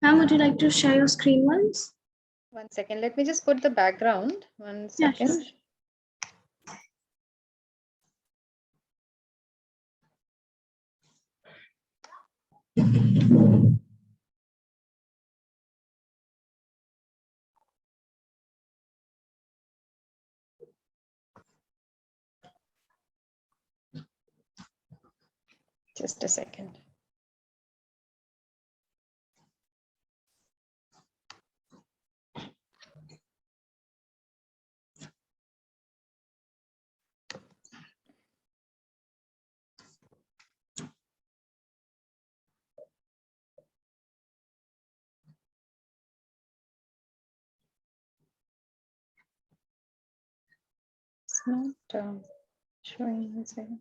Ma'am, would you like to share your screen once? 1 second. Let me just put the background. 1 Yeah, second. sure. Just a second. It's not showing. 1 second.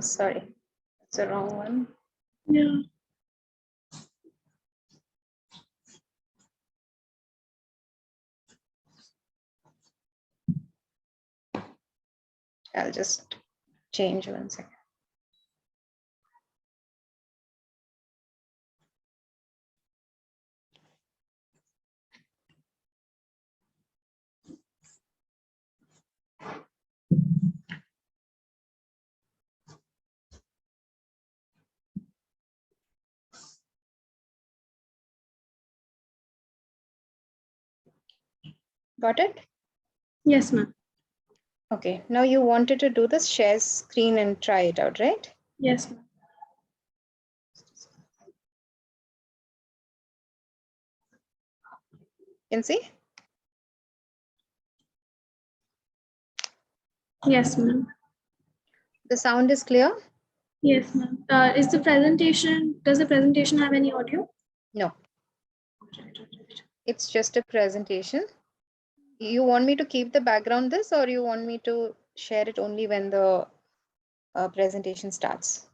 Sorry, it's the wrong one. Yeah. I'll just change 1 second. Got it? Yes, ma'am. Okay, now you wanted to do this share screen and try it out, right? Yes, ma'am. Can see? Yes, ma'am. The sound is clear? Yes, ma'am. Does the presentation have any audio? No, it's just a presentation. You want me to keep the background this, or you want me to share it only when the presentation starts?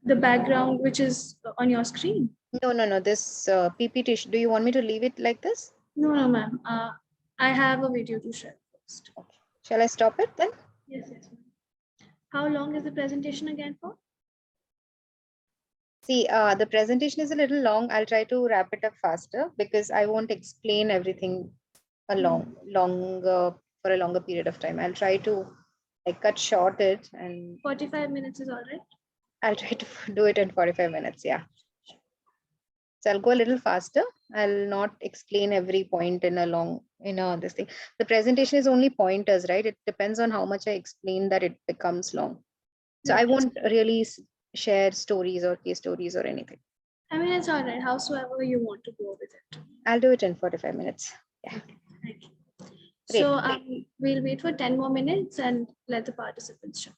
The background which is on your screen? No. This PPT, do you want me to leave it like this? No, ma'am. I have a video to share first. Okay. Shall I stop it then? Yes, ma'am. How long is the presentation again for? See, the presentation is a little long. I'll try to wrap it up faster because I won't explain everything for a longer period of time. I'll try to like cut short it, and 45 minutes is all right. I'll try to do it in 45 minutes. Yeah. So I'll go a little faster. I'll not explain every point in this thing. The presentation is only pointers, right? It depends on how much I explain that it becomes long. So I won't really share stories or case stories or anything. I mean, it's all right. Howsoever you want to go with it. I'll do it in 45 minutes. Yeah. Thank you. Great. So we'll wait for 10 more minutes and let the participants join.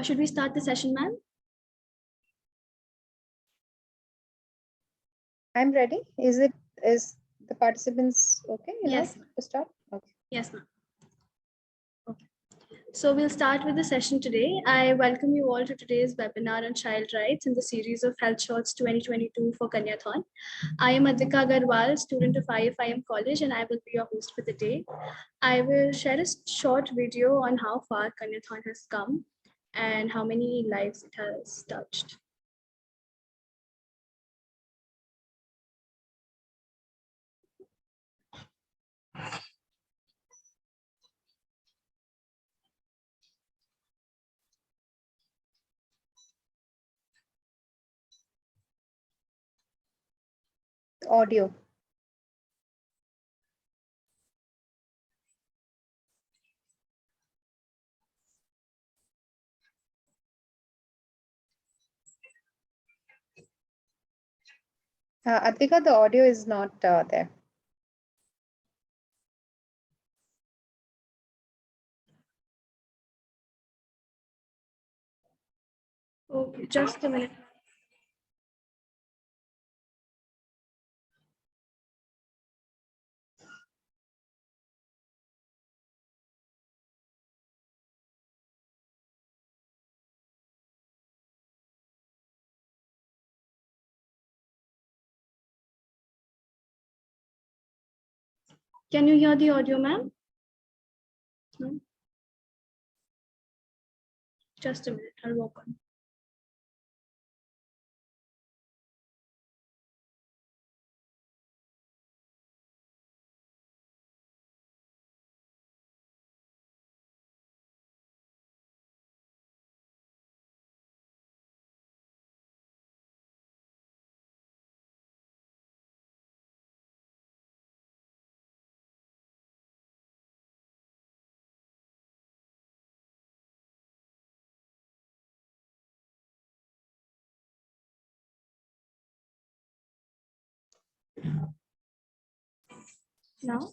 Should we start the session, ma'am? I'm ready. Is the participants okay enough Yes. to start? Okay. Yes, ma'am. Okay. So we'll start with the session today. I welcome you all to today's webinar on child rights in the series of Health Shots 2022 for Kanyathon. I am Adhika Agarwal, student of IFIM College, and I will be your host for the day. I will share a short video on how far Kanyathon has come and how many lives it has touched. Audio. Adhika, the audio is not there. Okay, just a minute. Can you hear the audio, ma'am? No? Just a minute, I'll work on. Now?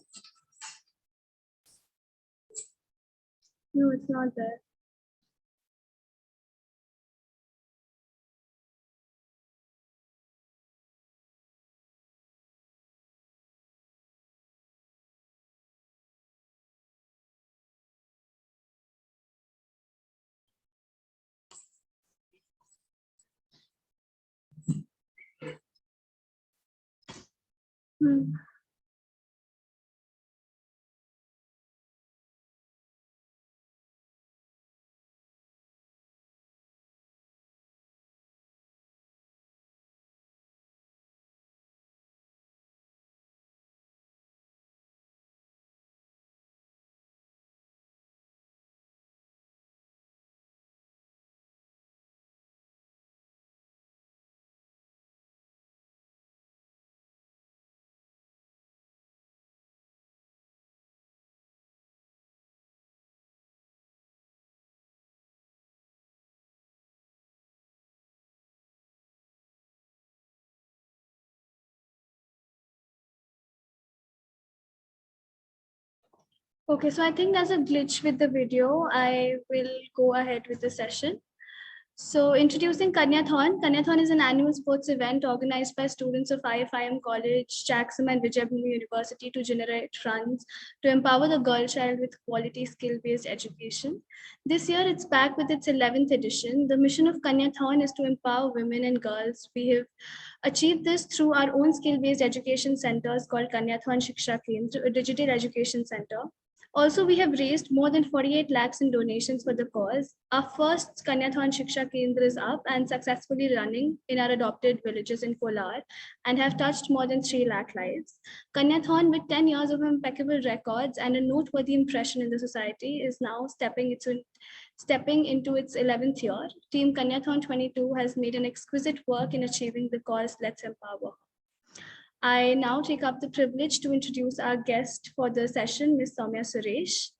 No, it's not there. Hmm. Okay, so I think there's a glitch with the video. I will go ahead with the session. So introducing Kanyathon. Kanyathon is an annual sports event organized by students of IFIM College, Jackson and Vijayabhumi University to generate funds to empower the girl child with quality skill-based education. This year it's back with its 11th edition. The mission of Kanyathon is to empower women and girls. We have achieved this through our own skill-based education centers called Kanyathon Shiksha Kendra, a digital education center. Also, we have raised more than 48 lakhs in donations for the cause. Our first Kanyathon Shiksha Kendra is up and successfully running in our adopted villages in Kolar and have touched more than 3 lakh lives. Kanyathon, with 10 years of impeccable records and a noteworthy impression in the society, is now stepping into its 11th year. Team Kanyathon 22 has made an exquisite work in achieving the cause Let's Empower. I now take up the privilege to introduce our guest for the session, Ms. Soumya Suresh.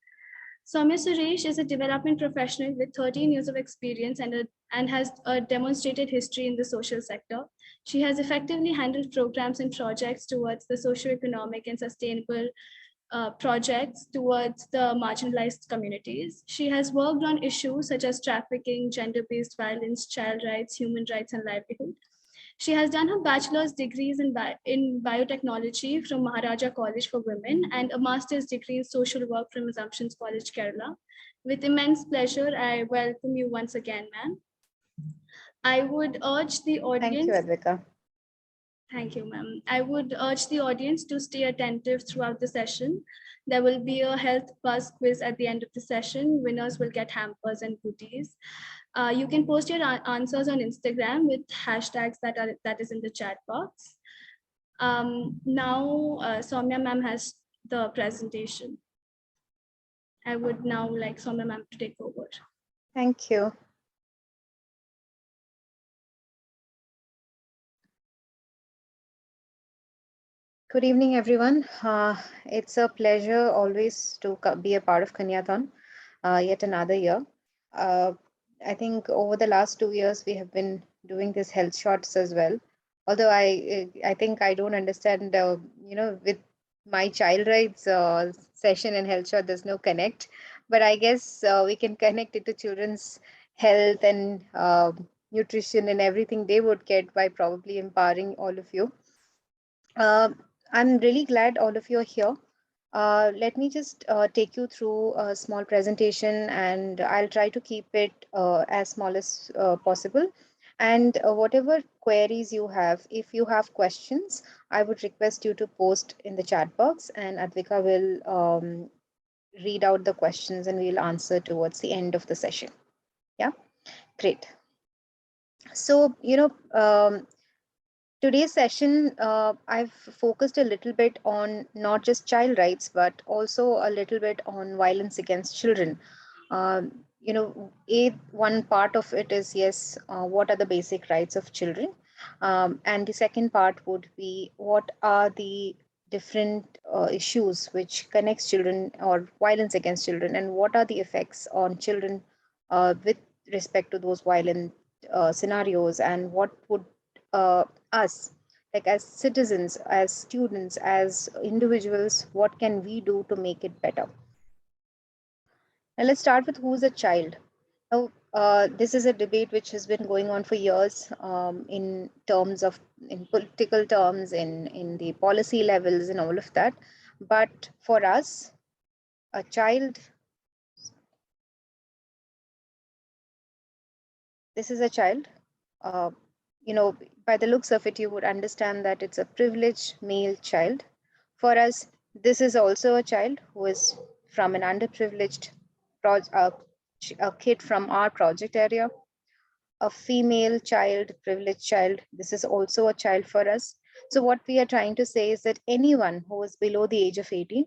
Soumya Suresh is a development professional with 13 years of experience and has a demonstrated history in the social sector. She has effectively handled programs and projects towards the socio-economic and sustainable projects towards the marginalized communities. She has worked on issues such as trafficking, gender-based violence, child rights, human rights, and livelihood. She has done her bachelor's degrees in biotechnology from Maharaja College for Women and a master's degree in social work from Assumptions College, Kerala. With immense pleasure, I welcome you once again, ma'am. I would urge the audience. Thank you, Advika. Thank you, ma'am. I would urge the audience to stay attentive throughout the session. There will be a health buzz quiz at the end of the session. Winners will get hampers and goodies. You can post your answers on Instagram with hashtags that is in the chat box. Now, Soumya ma'am has the presentation. I would now like Soumya ma'am to take over. Thank you. Good evening, everyone. It's a pleasure always to be a part of Kanyathon, yet another year. I think over the last 2 years, we have been doing this health shots as well. Although I think I don't understand, with my child rights session and health shot, there's no connect. But I guess we can connect it to children's health and nutrition and everything they would get by probably empowering all of you. I'm really glad all of you are here. Let me just take you through a small presentation, and I'll try to keep it as small as possible. And whatever queries you have, if you have questions, I would request you to post in the chat box, and Advika will read out the questions and we'll answer towards the end of the session. Yeah, great. So, today's session, I've focused a little bit on not just child rights, but also a little bit on violence against children. One part of it is, yes, what are the basic rights of children? And the second part would be, what are the different issues which connects children or violence against children, and what are the effects on children with respect to those violent scenarios, and what would us, like as citizens, as students, as individuals, what can we do to make it better? Now let's start with who's a child. Now, this is a debate which has been going on for years, in political terms, in the policy levels and all of that. But for us, a child, this is a child. By the looks of it, you would understand that it's a privileged male child. For us, this is also a child who is from an underprivileged a kid from our project area, a female child, privileged child. This is also a child for us. So what we are trying to say is that anyone who is below the age of 18,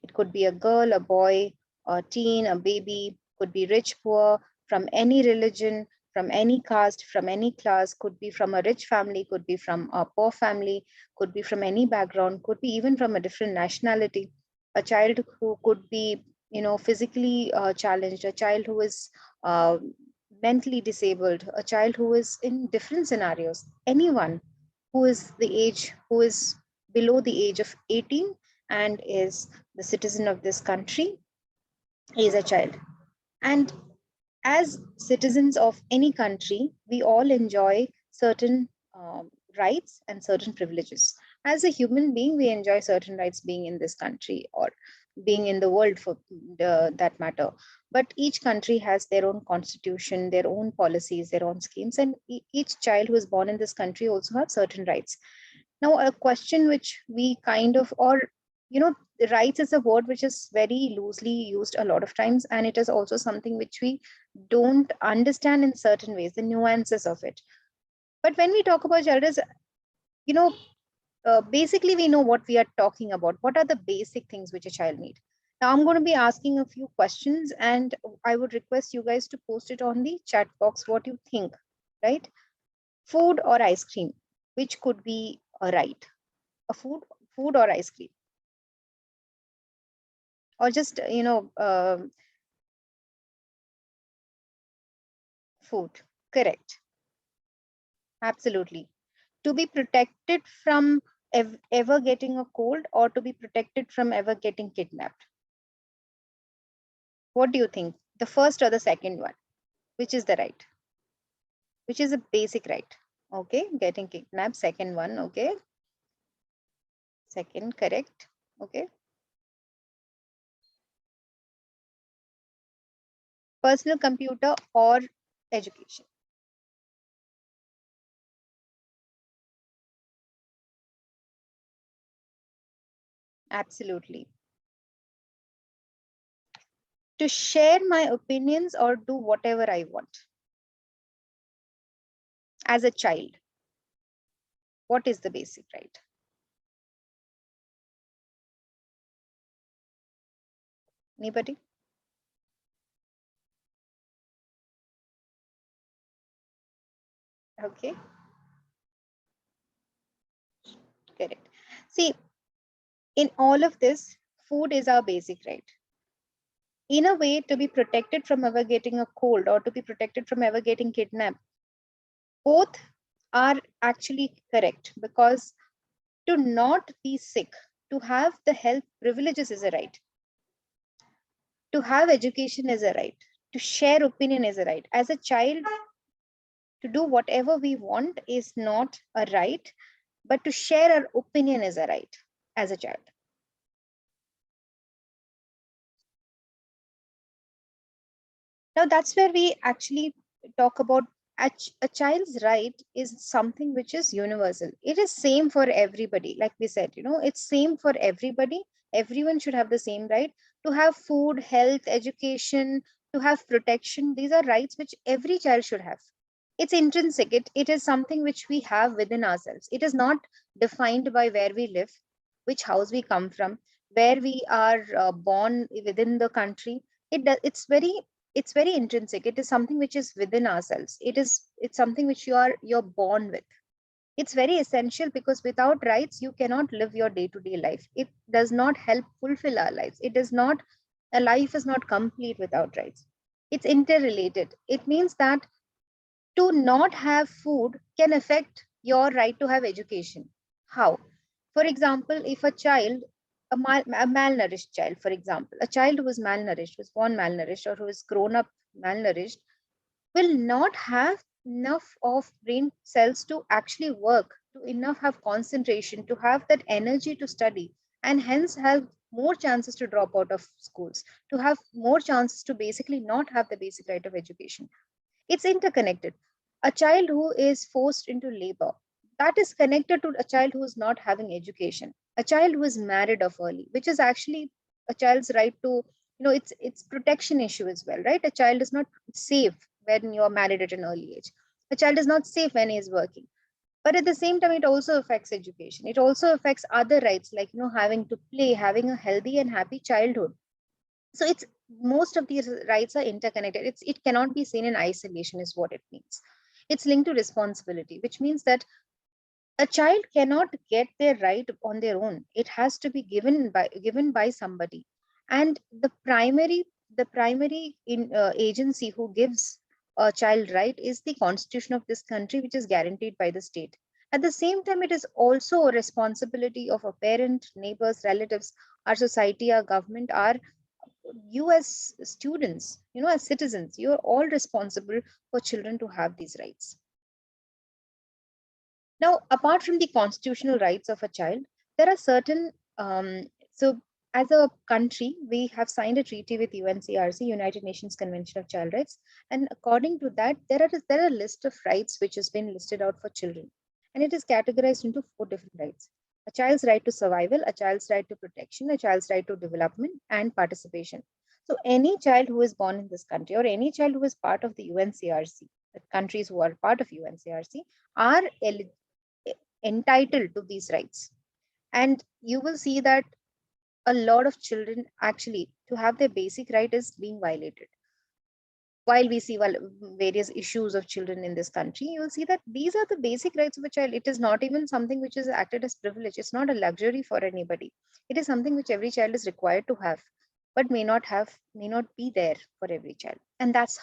it could be a girl, a boy, a teen, a baby, could be rich, poor, from any religion, from any caste, from any class, could be from a rich family, could be from a poor family, could be from any background, could be even from a different nationality. A child who could be, physically challenged, a child who is mentally disabled, a child who is in different scenarios, anyone who is who is below the age of 18 and is the citizen of this country is a child. And as citizens of any country, we all enjoy certain rights and certain privileges. As a human being, we enjoy certain rights being in this country or being in the world for that matter. But each country has their own constitution, their own policies, their own schemes, and each child who is born in this country also have certain rights. Now, a question which we kind of, or rights is a word which is very loosely used a lot of times, and it is also something which we don't understand in certain ways, the nuances of it. But when we talk about child, basically we know what we are talking about. What are the basic things which a child needs? Now I'm going to be asking a few questions, and I would request you guys to post it on the chat box what you think, right? Food or ice cream, which could be a right? A food or ice cream? Or just, food. Correct. Absolutely. To be protected from ever getting a cold or to be protected from ever getting kidnapped? What do you think? The first or the second one? Which is the right? Which is a basic right? Okay, getting kidnapped, second one, okay. Second, correct. Okay. Personal computer or education? Absolutely. To share my opinions or do whatever I want as a child. What is the basic right? Anybody? Okay, correct. See, in all of this, food is our basic right. In a way, to be protected from ever getting a cold or to be protected from ever getting kidnapped, both are actually correct, because to not be sick, to have the health privileges is a right. To have education is a right. To share opinion is a right. As a child, to do whatever we want is not a right, but to share our opinion is a right as a child. Now, that's where we actually talk about a child's right is something which is universal. It is same for everybody. Like we said, it's same for everybody. Everyone should have the same right to have food, health, education, to have protection. These are rights which every child should have. It's intrinsic. It is something which we have within ourselves. It is not defined by where we live, which house we come from, where we are born within the country. It's very intrinsic. It is something which is within ourselves. It's something which you're born with. It's very essential, because without rights you cannot live your day-to-day life. It does not help fulfill our lives. It does not A life is not complete without rights. It's interrelated. It means that to not have food can affect your right to have education. How? For example, if a child, a malnourished child, for example, a child who is malnourished, who is born malnourished, or who is grown up malnourished, will not have enough of brain cells to actually work, to enough have concentration, to have that energy to study, and hence have more chances to drop out of schools, to have more chances to basically not have the basic right of education. It's interconnected. A child who is forced into labor, that is connected to a child who is not having education. A child who is married off early, which is actually a child's right to, it's protection issue as well, right? A child is not safe when you're married at an early age. A child is not safe when he is working. But at the same time, it also affects education. It also affects other rights, like having to play, having a healthy and happy childhood. So it's most of these rights are interconnected. It cannot be seen in isolation, is what it means. It's linked to responsibility, which means that a child cannot get their right on their own. It has to be given by somebody. And the primary agency who gives a child right is the constitution of this country, which is guaranteed by the state. At the same time, it is also a responsibility of a parent, neighbors, relatives, our society, our government, our you as students, as citizens, you're all responsible for children to have these rights. Now, apart from the constitutional rights of a child, there are certain, so as a country, we have signed a treaty with UNCRC, United Nations Convention of Child Rights. And according to that, there are a list of rights which has been listed out for children. And it is categorized into 4 different rights: a child's right to survival, a child's right to protection, a child's right to development, and participation. So any child who is born in this country, or any child who is part of the UNCRC, the countries who are part of UNCRC, are entitled to these rights. And you will see that a lot of children actually, to have their basic right, is being violated. While we see various issues of children in this country, you will see that these are the basic rights of a child. It is not even something which is acted as privilege. It's not a luxury for anybody. It is something which every child is required to have, but may not be there for every child. And that's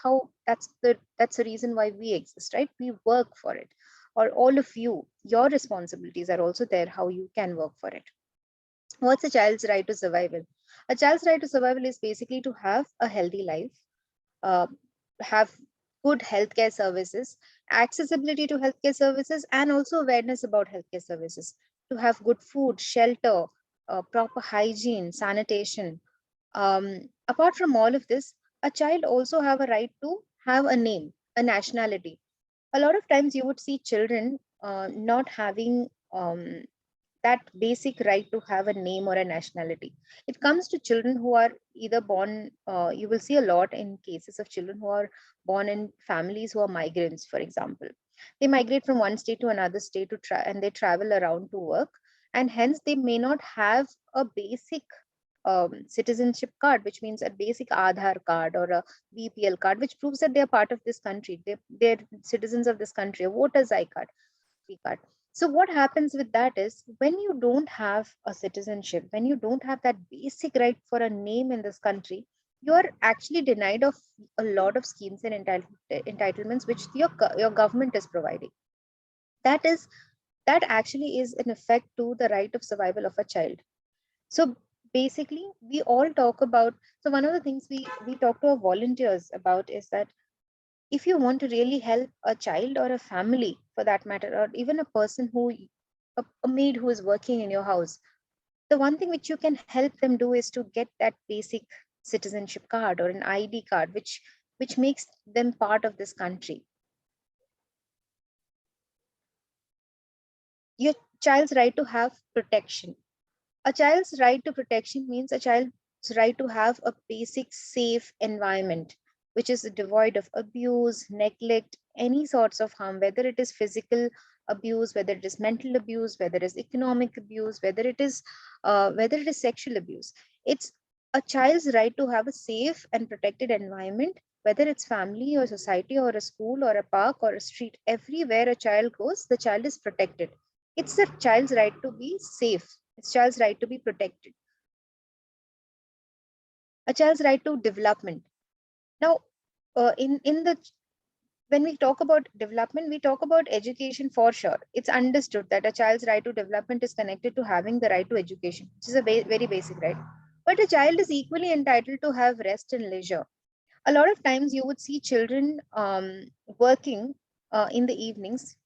the reason why we exist, right? We work for it. or all of you, your responsibilities are also there, how you can work for it. What's a child's right to survival? A child's right to survival is basically to have a healthy life, uh, have good healthcare services, accessibility to healthcare services, and also awareness about healthcare services, to have good food, shelter, proper hygiene, sanitation. Apart from all of this, a child also have a right to have a name, a nationality. A lot of times you would see children not having that basic right to have a name or a nationality. It comes to children who are either born, you will see a lot in cases of children who are born in families who are migrants, for example. They migrate from one state to another state to try, and they travel around to work. And hence, they may not have a basic citizenship card, which means a basic Aadhaar card or a BPL card, which proves that they are part of this country. They're citizens of this country, a voter's I card. Card. So what happens with that is when you don't have a citizenship, when you don't have that basic right for a name in this country, you are actually denied of a lot of schemes and entitlements which your government is providing. That is that actually is an effect to the right of survival of a child. So basically, we all talk about. So one of the things we talk to our volunteers about is that if you want to really help a child or a family for that matter, or even a person who a maid who is working in your house, the one thing which you can help them do is to get that basic citizenship card or an ID card, which makes them part of this country. Your child's right to have protection. A child's right to protection means a child's right to have a basic safe environment, which is devoid of abuse, neglect, any sorts of harm, whether it is physical abuse, whether it is mental abuse, whether it is economic abuse, whether it is sexual abuse. It's a child's right to have a safe and protected environment, whether it's family or society or a school or a park or a street. Everywhere a child goes, the child is protected. It's a child's right to be safe. It's child's right to be protected. A child's right to development. Now, in the when we talk about development, we talk about education for sure. It's understood that a child's right to development is connected to having the right to education, which is a very basic right. But a child is equally entitled to have rest and leisure. A lot of times you would see children working in the evenings,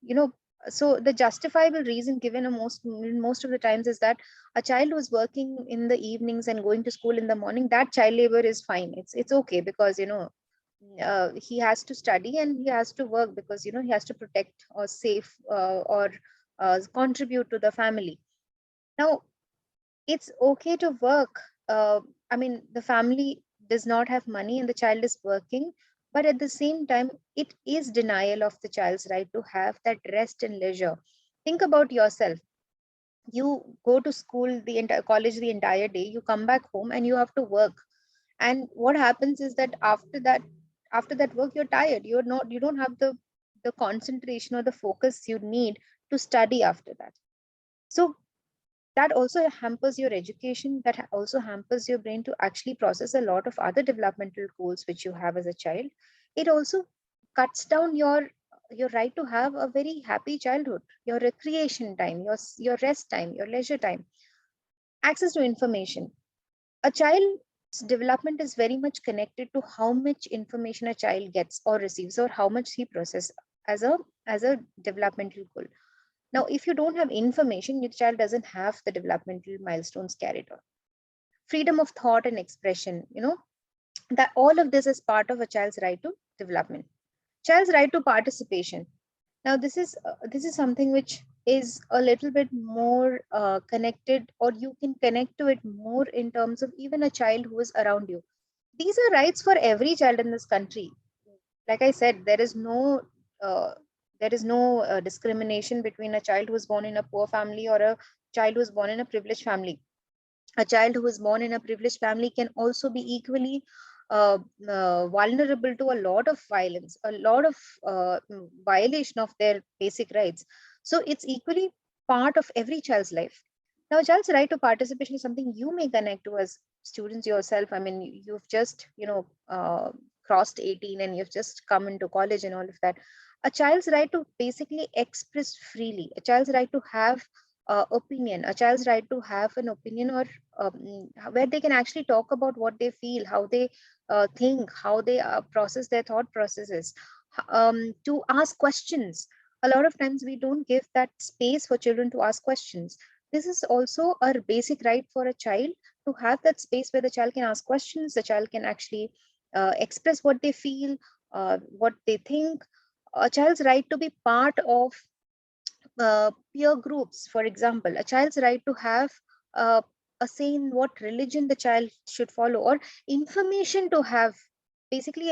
so the justifiable reason given most of the times is that a child who's working in the evenings and going to school in the morning, that child labor is fine. It's okay because he has to study and he has to work because he has to protect or save or contribute to the family. Now it's okay to work. I mean, the family does not have money and the child is working, but at the same time, it is denial of the child's right to have that rest and leisure. Think about yourself. You go to school, the entire college, the entire day, you come back home and you have to work. And what happens is that after that work, you're tired. You don't have the concentration or the focus you need to study after that. So that also hampers your education, that also hampers your brain to actually process a lot of other developmental goals which you have as a child. It also cuts down your right to have a very happy childhood, your recreation time, your rest time, your leisure time, access to information. A child's development is very much connected to how much information a child gets or receives, or how much he processes as a developmental goal. Now, if you don't have information, your child doesn't have the developmental milestones carried on. Freedom of thought and expression, that all of this is part of a child's right to development. Child's right to participation. Now, this is something which is a little bit more connected, or you can connect to it more in terms of even a child who is around you. These are rights for every child in this country. Like I said, uh, there is no discrimination between a child who is born in a poor family or a child who is born in a privileged family. A child who is born in a privileged family can also be equally vulnerable to a lot of violence, a lot of violation of their basic rights. So it's equally part of every child's life. Now, child's right to participation is something you may connect to as students yourself. I mean, you've just, crossed 18 and you've just come into college and all of that. A child's right to basically express freely, a child's right to have opinion, a child's right to have an opinion, or where they can actually talk about what they feel, how they think, how they process their thought processes, to ask questions. A lot of times we don't give that space for children to ask questions. This is also a basic right for a child, to have that space where the child can ask questions, the child can actually express what they feel, what they think. A child's right to be part of peer groups, for example, a child's right to have uh, a say in what religion the child should follow, or information to have, basically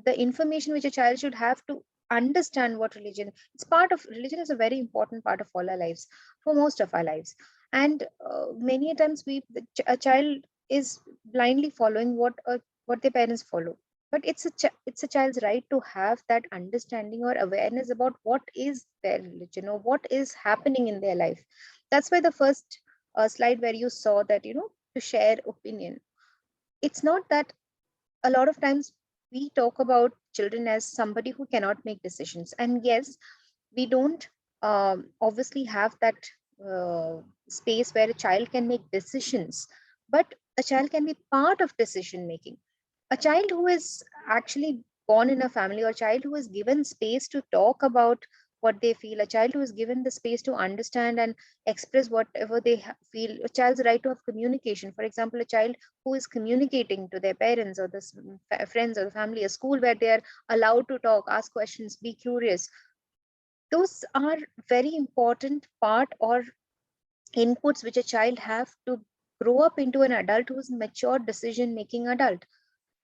the information which a child should have to understand what religion. It's part of religion, is a very important part of all our lives, for most of our lives. And many a times a child is blindly following what their parents follow. But it's a child's right to have that understanding or awareness about what is their religion or what is happening in their life. That's why the first slide where you saw that, to share opinion, it's not that. A lot of times we talk about children as somebody who cannot make decisions, and yes, we don't obviously have that uh, space where a child can make decisions, but a child can be part of decision making. A child who is actually born in a family, or a child who is given space to talk about what they feel, a child who is given the space to understand and express whatever they feel, a child's right to have communication. For example, a child who is communicating to their parents or the friends or the family, a school where they are allowed to talk, ask questions, be curious. Those are very important part or inputs which a child have to grow up into an adult who's mature decision making adult.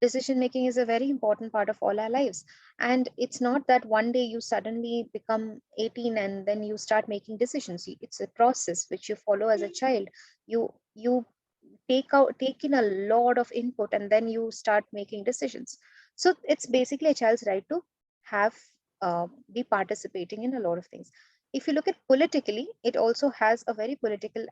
Decision making is a very important part of all our lives, and it's not that one day you suddenly become 18 and then you start making decisions. It's a process which you follow as a child. You take in a lot of input and then you start making decisions. So it's basically a child's right to have be participating in a lot of things. If you look at politically, it also has a very political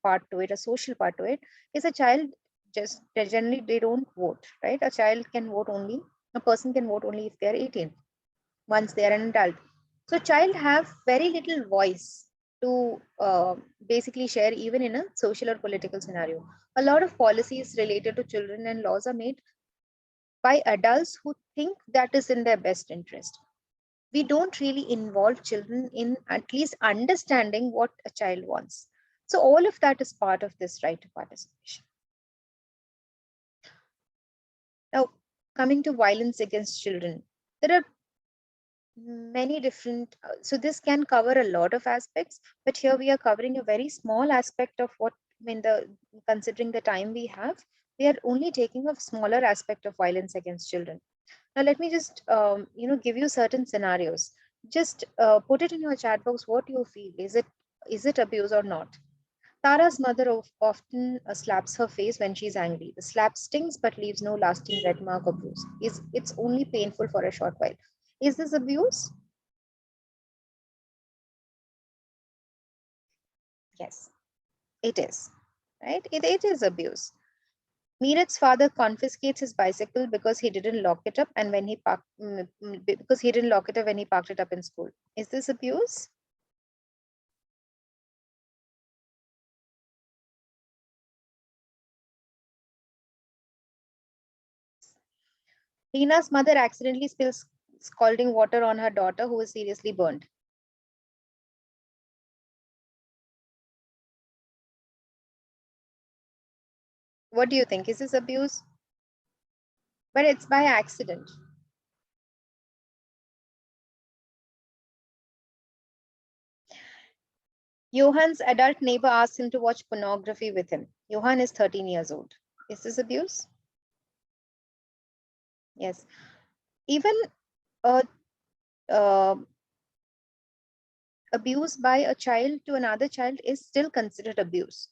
part to it, a social part to it. Is a child just generally they don't vote, right? A child can vote only, a person can vote only if they are 18, once they are an adult. So child have very little voice to basically share even in a social or political scenario. A lot of policies related to children and laws are made by adults who think that is in their best interest. We don't really involve children in at least understanding what a child wants. So all of that is part of this right to participation. Now, coming to violence against children, there are many different, so this can cover a lot of aspects, but here we are covering a very small aspect of what, when the considering the time we have, we are only taking a smaller aspect of violence against children. Now let me just give you certain scenarios. Just put it in your chat box what you feel. Is it abuse or not? Tara's mother often slaps her face when she's angry. The slap stings but leaves no lasting red mark or bruise. It's only painful for a short while. Is this abuse? Yes, it is. Right? It is abuse. Meerut's father confiscates his bicycle because he didn't lock it up, and when he parked because he didn't lock it up when he parked it up in school. Is this abuse? Reena's mother accidentally spills scalding water on her daughter, who is seriously burned. What do you think? Is this abuse? But it's by accident. Johan's adult neighbor asks him to watch pornography with him. Johan is 13 years old. Is this abuse? Yes. Even uh, uh, abuse by a child to another child is still considered abuse.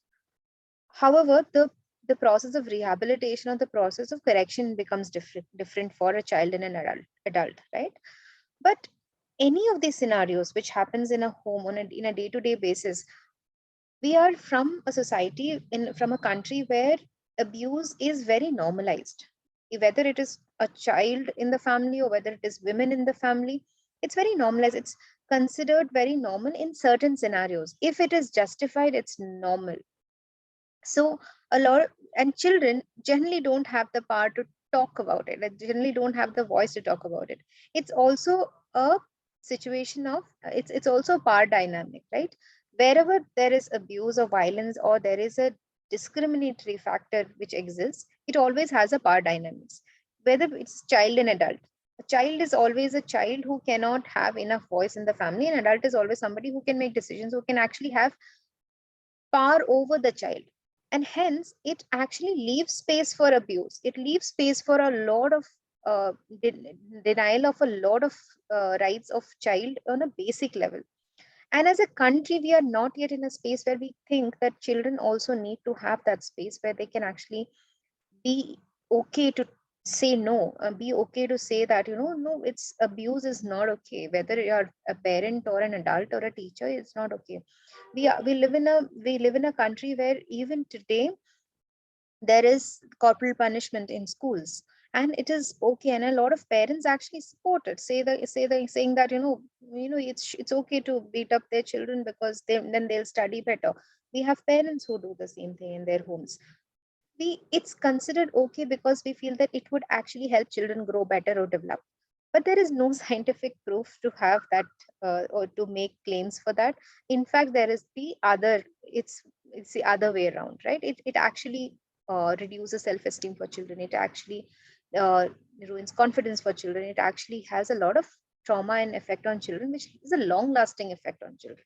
However, the process of rehabilitation or the process of correction becomes different for a child and an adult, right? But any of these scenarios which happens in a home in a day-to-day basis, we are from a society from a country where abuse is very normalized. Whether it is a child in the family or whether it is women in the family, It's very normalized. It's considered very normal in certain scenarios. If it is justified, it's normal. So a lot, and children generally don't have the power to talk about it. They generally don't have the voice to talk about it. It's also a situation of, it's also a power dynamic, right? Wherever there is abuse or violence, or there is a discriminatory factor which exists, it always has a power dynamics, whether it's child and adult. A child is always a child who cannot have enough voice in the family. An adult is always somebody who can make decisions, who can actually have power over the child. And hence it actually leaves space for abuse. It leaves space for a lot of uh, denial of a lot of rights of child on a basic level. And as a country, we are not yet in a space where we think that children also need to have that space where they can actually be okay to say no, be okay to say that, no, it's abuse is not okay, whether you're a parent or an adult or a teacher, it's not okay. We live in a country where even today there is corporal punishment in schools, and it is okay, and a lot of parents actually support it, saying that, it's okay to beat up their children because then they'll study better. We have parents who do the same thing in their homes. It's considered okay because we feel that it would actually help children grow better or develop. But there is no scientific proof to have that, or to make claims for that. In fact, there is the other, it's the other way around, right? It actually reduces self-esteem for children. It actually uh, ruins confidence for children. It actually has a lot of trauma and effect on children, which is a long lasting effect on children.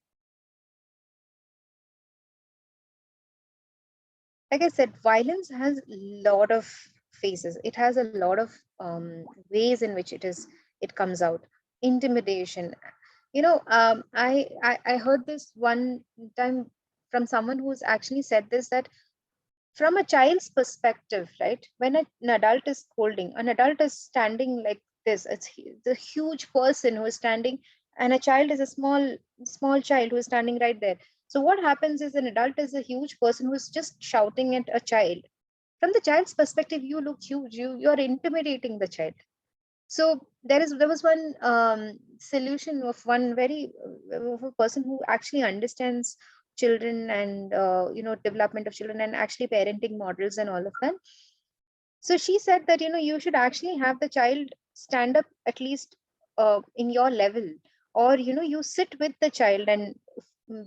Like I said, violence has a lot of faces. It has a lot of ways in which it comes out. Intimidation. I heard this one time from someone who's actually said this, that from a child's perspective, right? When an adult is scolding, an adult is standing like this. The huge person who is standing, and a child is a small child who is standing right there. So what happens is an adult is a huge person who is just shouting at a child. From the child's perspective, you look huge. You're intimidating the child. So there was one solution of one very of a person who actually understands children and development of children and actually parenting models and all of that. So she said that, you should actually have the child stand up at least in your level, or you sit with the child and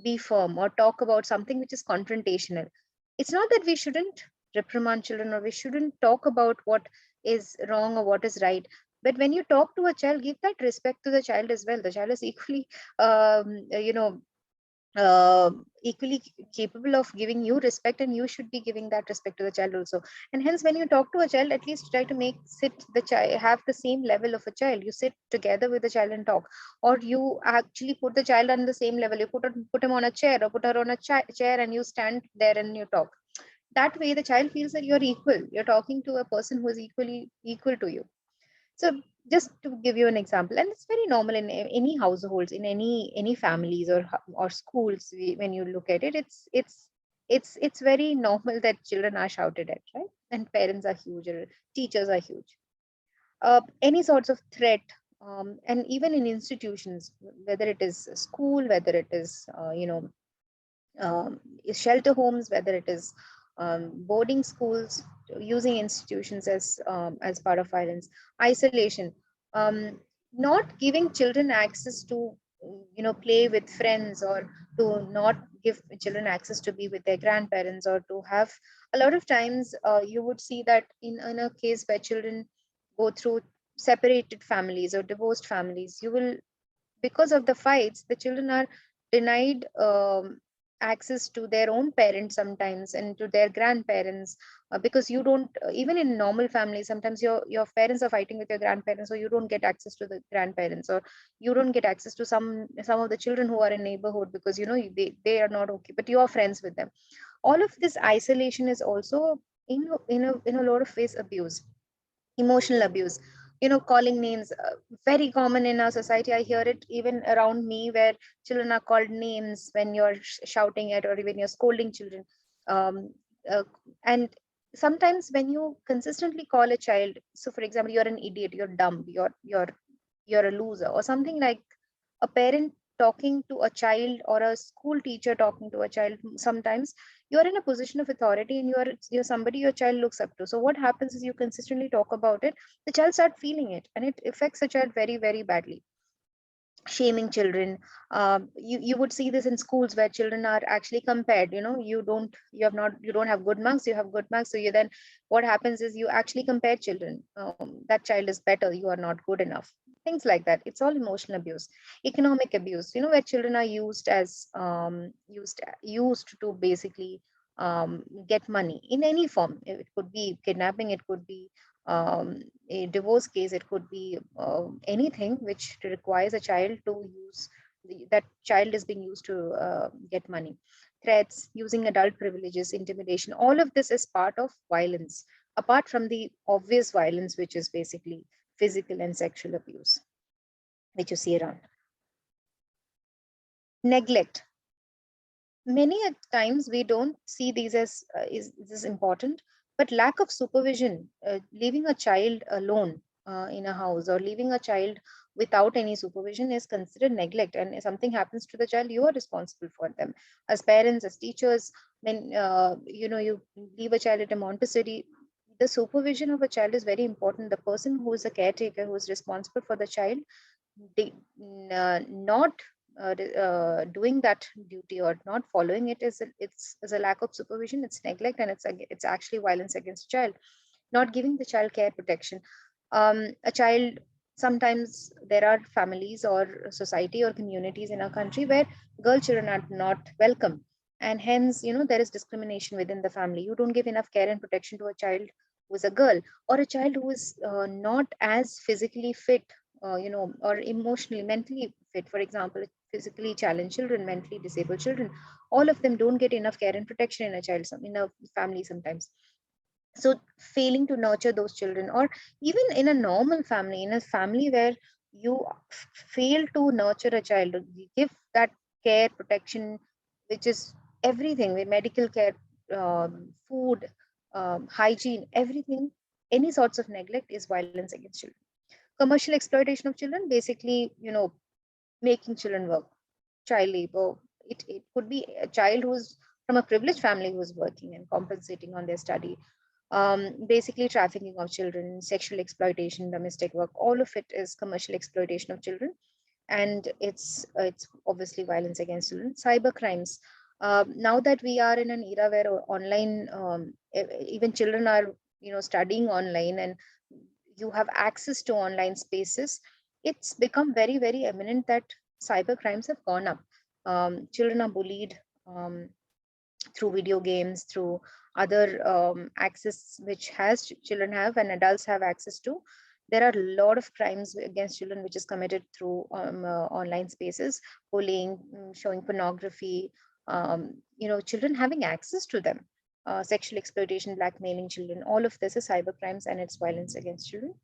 be firm or talk about something which is confrontational. It's not that we shouldn't reprimand children or we shouldn't talk about what is wrong or what is right, but when you talk to a child, give that respect to the child as well. The child is equally um, you know uh, equally capable of giving you respect, and you should be giving that respect to the child also. And hence, when you talk to a child, at least try to make sit the child have the same level of a child. You sit together with the child and talk, or you actually put the child on the same level. You put him on a chair or put her on a chair, and you stand there and you talk. That way the child feels that you're equal, you're talking to a person who is equally equal to you. So just to give you an example, and it's very normal in any households, in any families or schools. When you look at it, it's very normal that children are shouted at, right? And parents are huge, or teachers are huge. Any sorts of threat, and even in institutions, whether it is a school, whether it is shelter homes, whether it is boarding schools, using institutions as part of violence, isolation, not giving children access to play with friends, or to not give children access to be with their grandparents, or to have a lot of times you would see that in a case where children go through separated families or divorced families, you will, because of the fights, the children are denied access to their own parents sometimes, and to their grandparents, because you don't even in normal families, sometimes your parents are fighting with your grandparents, or you don't get access to the grandparents, or you don't get access to some of the children who are in neighborhood, because they are not okay, but you are friends with them. All of this isolation is also in a lot of ways abuse, emotional abuse. Calling names, very common in our society. I hear it even around me, where children are called names when you're shouting at, or when you're scolding children. um, uh, and sometimes when you consistently call a child, so for example, you're an idiot, you're dumb, you're you're a loser, or something like a parent talking to a child or a school teacher talking to a child. Sometimes you're in a position of authority and you're somebody your child looks up to. So what happens is you consistently talk about it, the child start feeling it, and it affects the child very, very badly. Shaming children, you would see this in schools where children are actually compared. You don't have good marks, you have good marks, so you then what happens is you actually compare children. That child is better, you are not good enough, things like that. It's all emotional abuse. Economic abuse, where children are used as used to basically get money in any form. It could be kidnapping, it could be a divorce case, it could be anything which requires a child to use that child is being used to get money. Threats, using adult privileges, intimidation, all of this is part of violence, apart from the obvious violence, which is basically physical and sexual abuse, which you see around. Neglect. Many at times we don't see these as is important, but lack of supervision, leaving a child alone in a house, or leaving a child without any supervision, is considered neglect. And if something happens to the child, you are responsible for them as parents, as teachers. When you leave a child at a Montessori, the supervision of a child is very important. The person who is a caretaker, who is responsible for the child, not doing that duty or not following it, is a lack of supervision, it's neglect, and it's actually violence against a child. Not giving the child care protection. A child, sometimes there are families or society or communities in our country where girl children are not welcome, and hence there is discrimination within the family. You don't give enough care and protection to a child who is a girl, or a child who is not as physically fit, or emotionally, mentally fit. For example, physically challenged children, mentally disabled children, all of them don't get enough care and protection in a child, in a family sometimes. So failing to nurture those children, or even in a normal family, in a family where you fail to nurture a child, give that care, protection, which is everything, with medical care, food, hygiene, everything, any sorts of neglect is violence against children. Commercial exploitation of children, basically, making children work, child labor. It could be a child who's from a privileged family who's working and compensating on their study. Basically, trafficking of children, sexual exploitation, domestic work, all of it is commercial exploitation of children, and it's obviously violence against children. Cyber crimes. Now that we are in an era where online, even children are studying online, and you have access to online spaces, it's become very, very eminent that cyber crimes have gone up. Children are bullied through video games, through other access which has children have and adults have access to. There are a lot of crimes against children which is committed through online spaces, bullying, showing pornography, children having access to them, sexual exploitation, blackmailing children. All of this is cyber crimes, and it's violence against children.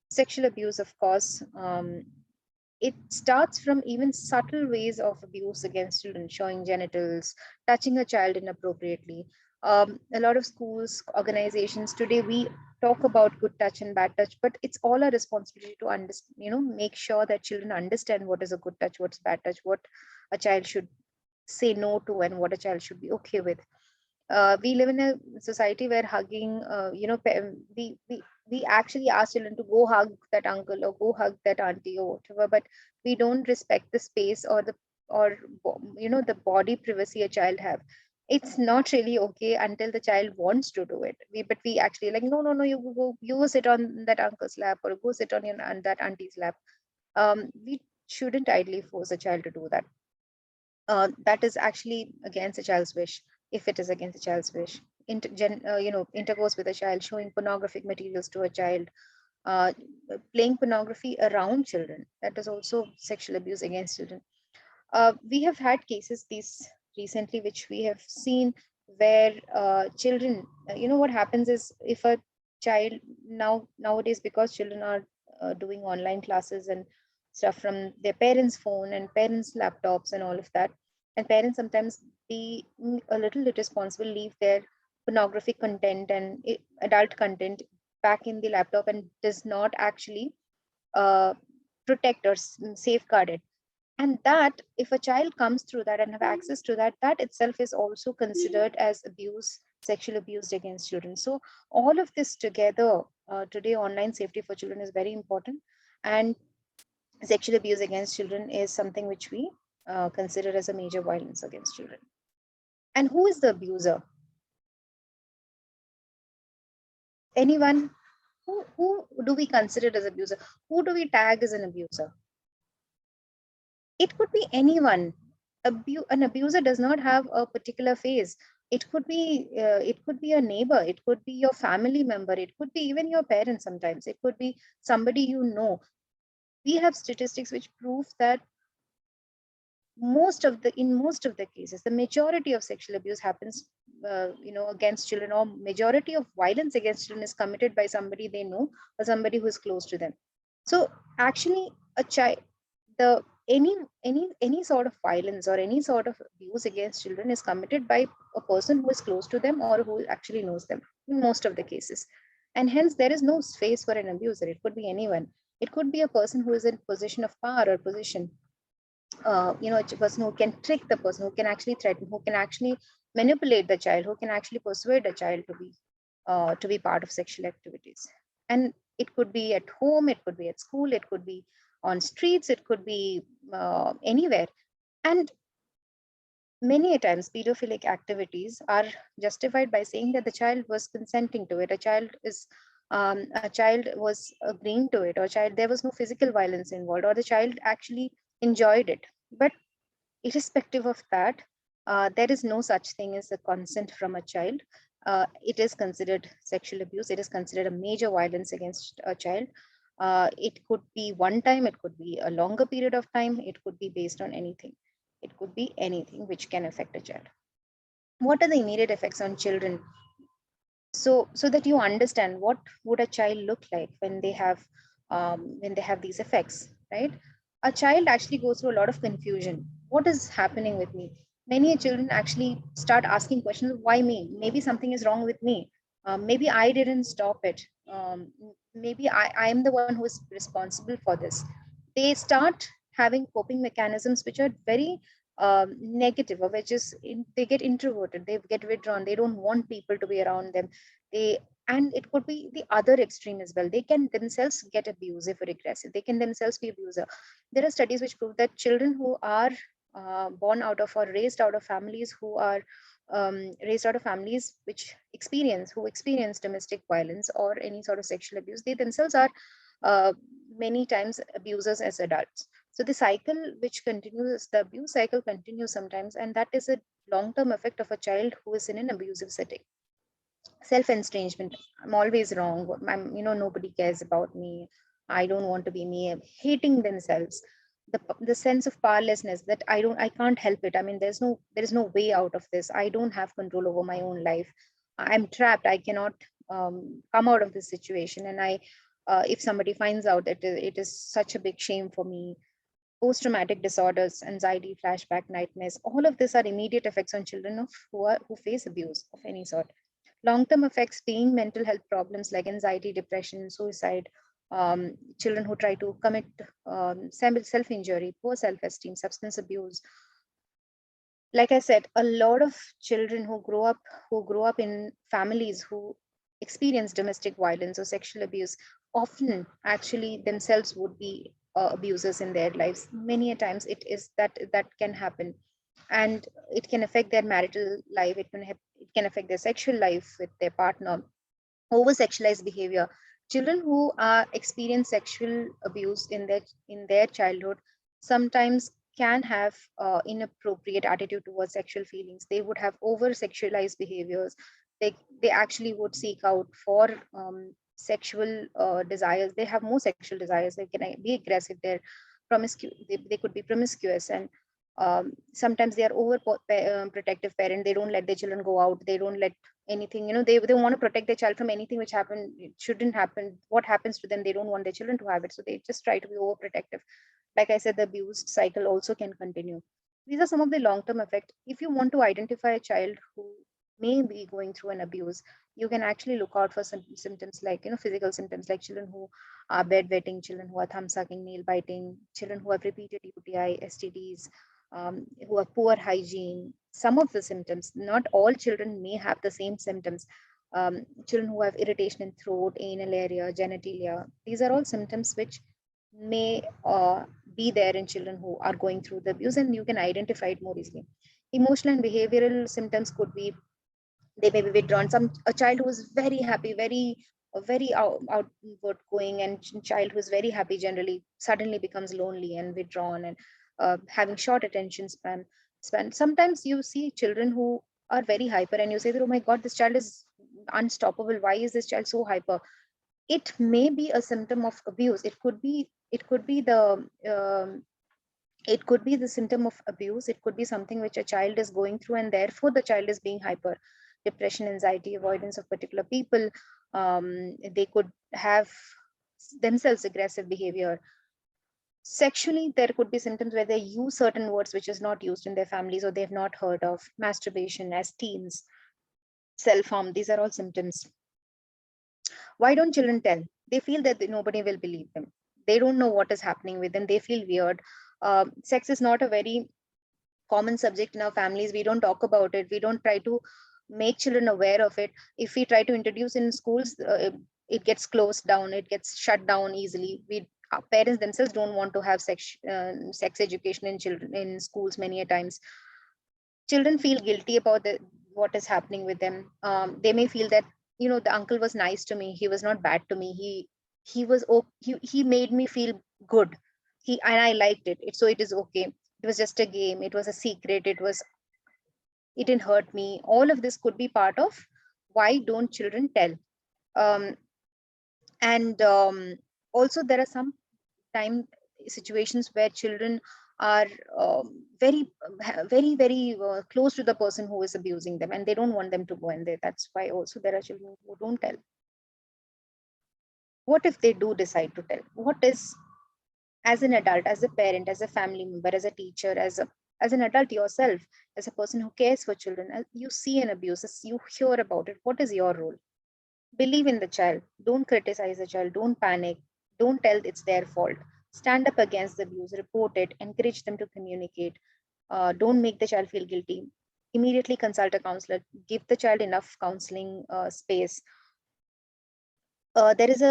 Sexual abuse, of course, it starts from even subtle ways of abuse against children, showing genitals, touching a child inappropriately. A lot of schools, organizations today, we talk about good touch and bad touch, but it's all our responsibility to understand, make sure that children understand what is a good touch, what's bad touch, what a child should say no to, and what a child should be okay with. We live in a society where hugging, we actually ask children to go hug that uncle or go hug that auntie or whatever, but we don't respect the space or the body privacy a child have. It's not really okay until the child wants to do it. But we actually like, no, no, no, you go sit on that uncle's lap, or go sit on that auntie's lap. We shouldn't idly force a child to do that. That is actually against a child's wish. If it is against a child's wish, intercourse with a child, showing pornographic materials to a child, uh, playing pornography around children, that is also sexual abuse against children. We have had cases these recently which we have seen where children, what happens is, if a child, nowadays, because children are doing online classes and stuff from their parents' phone and parents' laptops and all of that, and parents sometimes be a little irresponsible, leave their pornographic content and adult content back in the laptop, and does not actually uh, protect or safeguard it. And that, if a child comes through that and have access to that, that itself is also considered as abuse, sexual abuse against children. So all of this together, today online safety for children is very important, and sexual abuse against children is something which we consider as a major violence against children. And who is the abuser? Anyone? Who do we consider as abuser? Who do we tag as an abuser? It could be anyone. An abuser does not have a particular phase. It could be a neighbor, it could be your family member, it could be even your parents. Sometimes it could be somebody you know. We have statistics which prove that in most of the cases, the majority of sexual abuse happens against children, or majority of violence against children is committed by somebody they know or somebody who is close to them. So actually, a child the any sort of violence or any sort of abuse against children is committed by a person who is close to them or who actually knows them in most of the cases. And hence there is no space for an abuser. It could be anyone. It could be a person who is in position of power or position, a person who can trick the person, who can actually threaten, who can actually manipulate the child, who can actually persuade a child to be part of sexual activities. And it could be at home, it could be at school, it could be on streets, it could be anywhere. And many a times pedophilic activities are justified by saying that the child was consenting to it, a child was agreeing to it, or child there was no physical violence involved, or the child actually enjoyed it. But irrespective of that, there is no such thing as a consent from a child. It is considered sexual abuse. It is considered a major violence against a child. It could be one time, it could be a longer period of time, it could be based on anything. It could be anything which can affect a child. What are the immediate effects on children? So that you understand what would a child look like when they have these effects, right? A child actually goes through a lot of confusion. What is happening with me? Many children actually start asking questions: why me? Maybe something is wrong with me. Maybe I didn't stop it. Maybe I am the one who is responsible for this. They start having coping mechanisms which are very negative, or which is they get introverted, they get withdrawn, they don't want people to be around them. They And it could be the other extreme as well. They can themselves get abusive or aggressive, they can themselves be abuser. There are studies which prove that children who are born out of or raised out of families who are raised out of families who experience domestic violence or any sort of sexual abuse, they themselves are uh, many times abusers as adults. So the cycle which continues, the abuse cycle continues sometimes, and that is a long-term effect of a child who is in an abusive setting. Self-estrangement: I'm always wrong, nobody cares about me, I don't want to be me. Hating themselves, the sense of powerlessness, that I can't help it. I mean, there is no way out of this. I don't have control over my own life. I'm trapped. I cannot come out of this situation. And if somebody finds out, it is such a big shame for me. Post-traumatic disorders, anxiety, flashback, nightmares, all of these are immediate effects on children who face abuse of any sort. Long-term effects being mental health problems like anxiety, depression, suicide, children who try to commit self-injury, poor self-esteem, substance abuse. Like I said, a lot of children who grow up in families who experience domestic violence or sexual abuse often actually themselves would be abusers in their lives. Many a times it is that can happen, and it can affect their marital life. It can affect their sexual life with their partner. Over sexualized behavior: children who experience sexual abuse in their childhood sometimes can have inappropriate attitude towards sexual feelings. They would have over sexualized behaviors. They actually would seek out for sexual desires. They have more sexual desires. They can be aggressive. They could be promiscuous, and sometimes they are over protective parent. They don't let their children go out. They don't let anything, they want to protect their child from anything which happened, it shouldn't happen. What happens to them, they don't want their children to have it, so they just try to be overprotective. Like I said, the abuse cycle also can continue. These are some of the long-term effects. If you want to identify a child who may be going through an abuse, you can actually look out for some symptoms like, physical symptoms like children who are bedwetting, children who are thumb sucking, nail biting, children who have repeated UTI, STDs, who have poor hygiene. Some of the symptoms, not all children may have the same symptoms. Children who have irritation in throat, anal area, genitalia, these are all symptoms which may be there in children who are going through the abuse, and you can identify it more easily. Emotional and behavioral symptoms could be, they may be withdrawn. A child who is very happy, very outward going, and child who is very happy generally suddenly becomes lonely and withdrawn, and having short attention span. Sometimes you see children who are very hyper, and you say that, oh my god, this child is unstoppable. Why is this child so hyper? It may be a symptom of abuse. It could be the symptom of abuse. It could be something which a child is going through, and therefore the child is being hyper. Depression, anxiety, avoidance of particular people. They could have themselves aggressive behavior. Sexually, there could be symptoms where they use certain words which is not used in their families or they've not heard of. Masturbation as teens, self-harm, these are all symptoms. Why don't children tell? They feel that nobody will believe them. They don't know what is happening with them. They feel weird. Sex is not a very common subject in our families. We don't talk about it. We don't try to make children aware of it. If we try to introduce in schools, it gets closed down. It gets shut down easily. Our parents themselves don't want to have sex education in children in schools many a times. Children feel guilty about what is happening with them. They may feel that, the uncle was nice to me. He was not bad to me. He made me feel good. And I liked it. So it is okay. It was just a game. It was a secret. It didn't hurt me. All of this could be part of why don't children tell. Um, and Also, there are some time situations where children are very close to the person who is abusing them, and they don't want them to go in there. That's why also there are children who don't tell. What if they do decide to tell? What is, as an adult, as a parent, as a family member, as a teacher, as an adult yourself, as a person who cares for children, as you see an abuse, as you hear about it, what is your role? Believe in the child. Don't criticize the child. Don't panic. Don't tell it's their fault. Stand up against the abuse. Report it. Encourage them to communicate. Don't make the child feel guilty. Immediately consult a counselor. Give the child enough counseling space. There is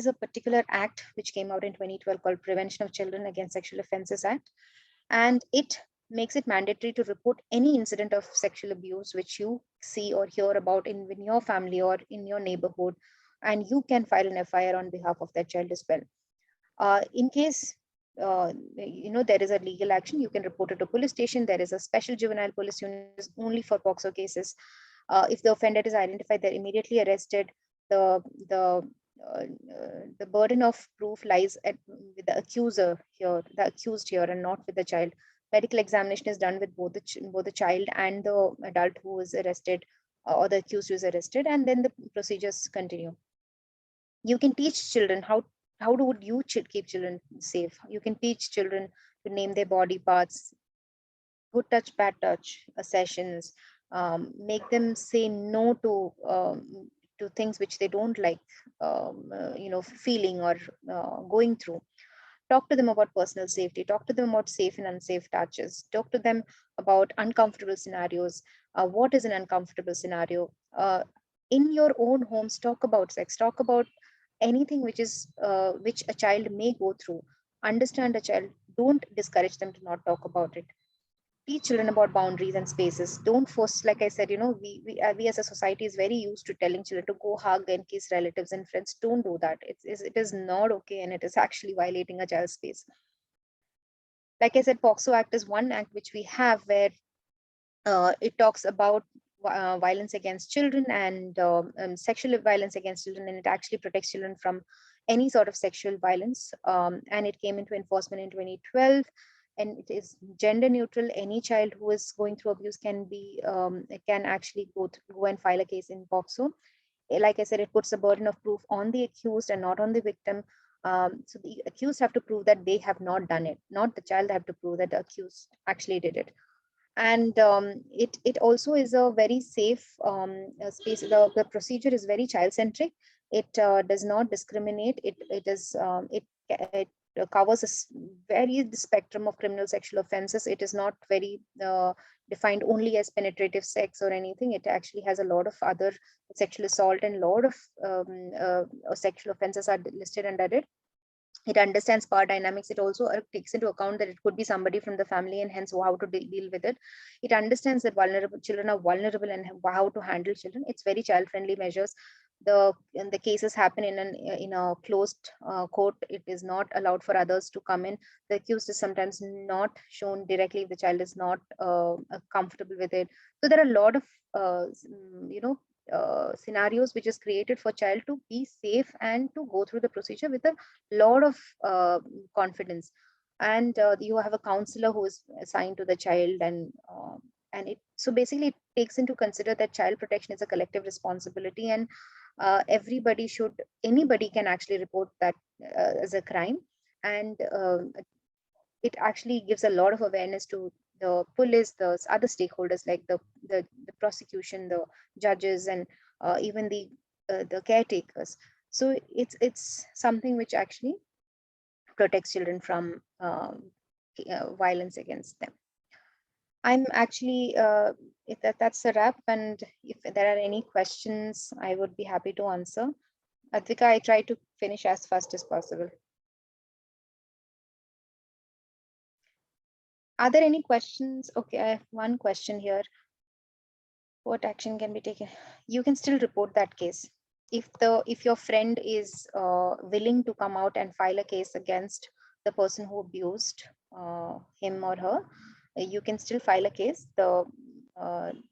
a particular act which came out in 2012 called Prevention of Children Against Sexual Offences Act, and it makes it mandatory to report any incident of sexual abuse which you see or hear about in your family or in your neighborhood, and you can file an FIR on behalf of that child as well. In case there is a legal action, you can report it to police station. There is a special juvenile police unit only for POXO cases. If the offender is identified, they're immediately arrested. The the uh, the burden of proof lies with the accuser here, the accused here, and not with the child. Medical examination is done with both the child and the adult who is arrested, or the accused who is arrested, and then the procedures continue. You can teach children how would you keep children safe. You can teach children to name their body parts, good touch, bad touch sessions. Make them say no to things which they don't like, feeling or going through. Talk to them about personal safety. Talk to them about safe and unsafe touches. Talk to them about uncomfortable scenarios. What is an uncomfortable scenario? In your own homes, talk about sex. Talk about anything which a child may go through. Understand a child. Don't discourage them to not talk about it. Teach children about boundaries and spaces. Don't force, like I said, we as a society is very used to telling children to go hug and kiss relatives and friends. Don't do that. It is not okay, and it is actually violating a child's space. Like I said, POXO Act is one act which we have where it talks about violence against children and sexual violence against children, and it actually protects children from any sort of sexual violence. And it came into enforcement in 2012, and it is gender neutral. Any child who is going through abuse can actually go and file a case in POXO. Like I said, it puts the burden of proof on the accused and not on the victim. So the accused have to prove that they have not done it, not the child have to prove that the accused actually did it. And it also is a very safe space. The procedure is very child centric. It does not discriminate. It covers a very the spectrum of criminal sexual offenses. It is not very defined only as penetrative sex or anything. It actually has a lot of other sexual assault, and lot of sexual offenses are listed under it. It understands power dynamics. It also takes into account that it could be somebody from the family, and hence how to deal with it. It understands that vulnerable children are vulnerable, and how to handle children. It's very child friendly measures. The cases happen in a closed court. It is not allowed for others to come in. The accused is sometimes not shown directly if the child is not comfortable with it. So there are a lot of scenarios which is created for child to be safe and to go through the procedure with a lot of confidence. And you have a counselor who is assigned to the child, and it so basically it takes into consider that child protection is a collective responsibility, and anybody can actually report that as a crime. And it actually gives a lot of awareness to the police, the other stakeholders like the prosecution, the judges, and even the caretakers. So it's something which actually protects children from violence against them. I'm actually, if that's a wrap, and if there are any questions, I would be happy to answer. Advika, I try to finish as fast as possible. Are there any questions? Okay, I have one question here. What action can be taken? You can still report that case. If your friend is willing to come out and file a case against the person who abused him or her, you can still file a case. The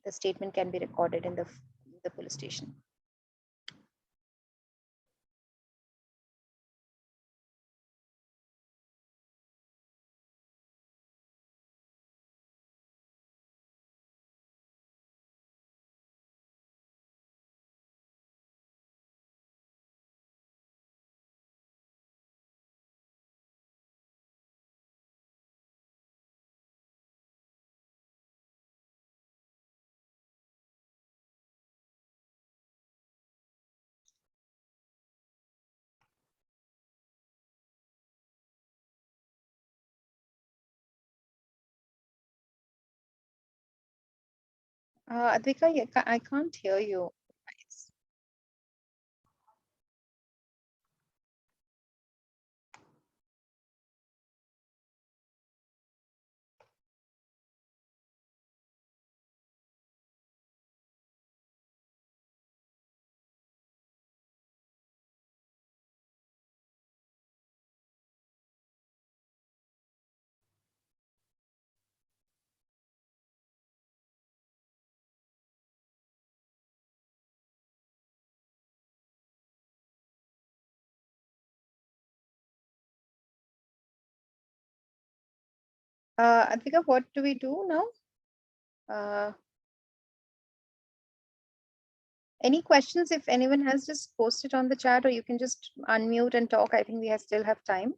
statement can be recorded in the police station. Advika, I can't hear you. Advika, what do we do now? Any questions? If anyone has, just post it on the chat, or you can just unmute and talk. I think we still have time.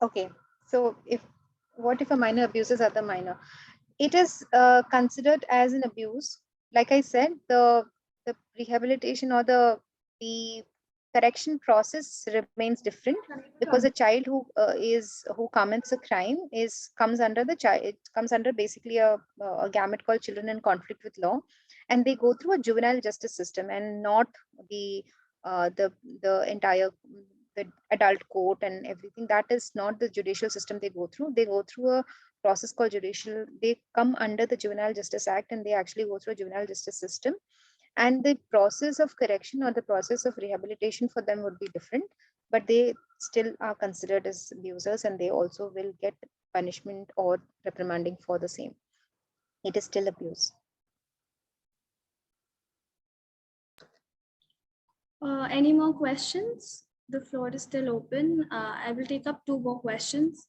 Okay, so what if a minor abuses other minor? It is considered as an abuse. Like I said, the rehabilitation or the correction process remains different, because a child who commits a crime comes under the child. It comes under basically a gamut called children in conflict with law, and they go through a juvenile justice system, and not the the entire the adult court and everything. That is not the judicial system they go through. They go through a process called judicial. They come under the Juvenile Justice Act, and they actually go through a juvenile justice system. And the process of correction or the process of rehabilitation for them would be different, but they still are considered as abusers, and they also will get punishment or reprimanding for the same. It is still abuse. Any more questions? The floor is still open. I will take up two more questions.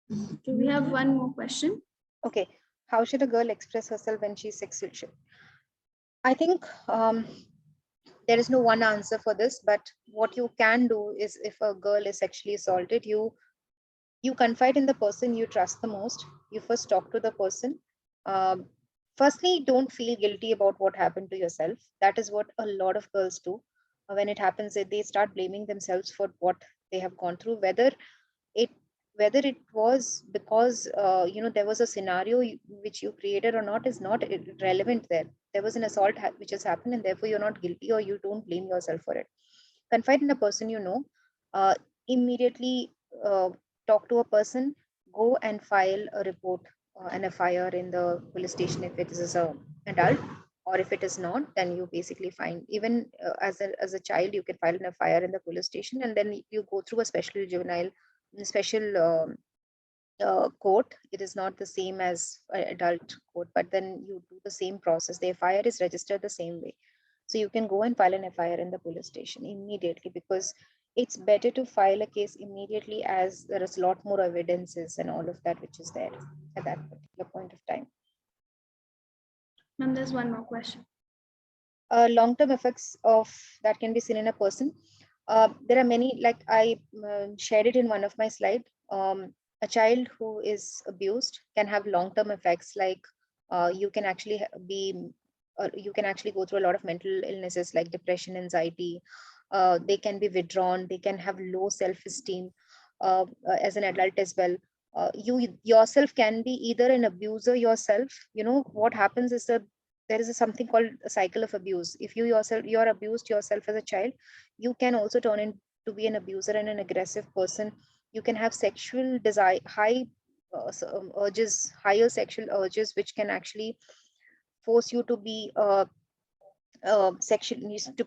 Do we have one more question? Okay. How should a girl express herself when she's sexual? I think there is no one answer for this, but what you can do is, if a girl is sexually assaulted, you confide in the person you trust the most. You first talk to the person. um, Firstly, don't feel guilty about what happened to yourself. That is what a lot of girls do. When it happens, they start blaming themselves for what they have gone through, it whether it was because there was a scenario which you created or not is not relevant. There was an assault which has happened, and therefore you're not guilty, or you don't blame yourself for it. Confide in a person you know. uh, Immediately uh, talk to a person. Go and file a report, an FIR in the police station if it is a adult, or if it is not, then you basically find, even as a child, you can file an FIR in the police station, and then you go through a special juvenile, special court. It is not the same as adult court, but then you do the same process. The FIR is registered the same way. So you can go and file an FIR in the police station immediately, because it's better to file a case immediately, as there is a lot more evidences and all of that which is there at that particular point of time. Ma'am, there's one more question. Long-term effects of that can be seen in a person. There are many, like I shared it in one of my slide. A child who is abused can have long-term effects, like you can actually you can actually go through a lot of mental illnesses like depression, anxiety. They can be withdrawn. They can have low self-esteem as an adult as well. You yourself can be either an abuser yourself. What happens is that there is something called a cycle of abuse. If you're abused yourself as a child, you can also turn in to be an abuser and an aggressive person. You can have sexual desire, higher sexual urges, which can actually force you to be sexual needs to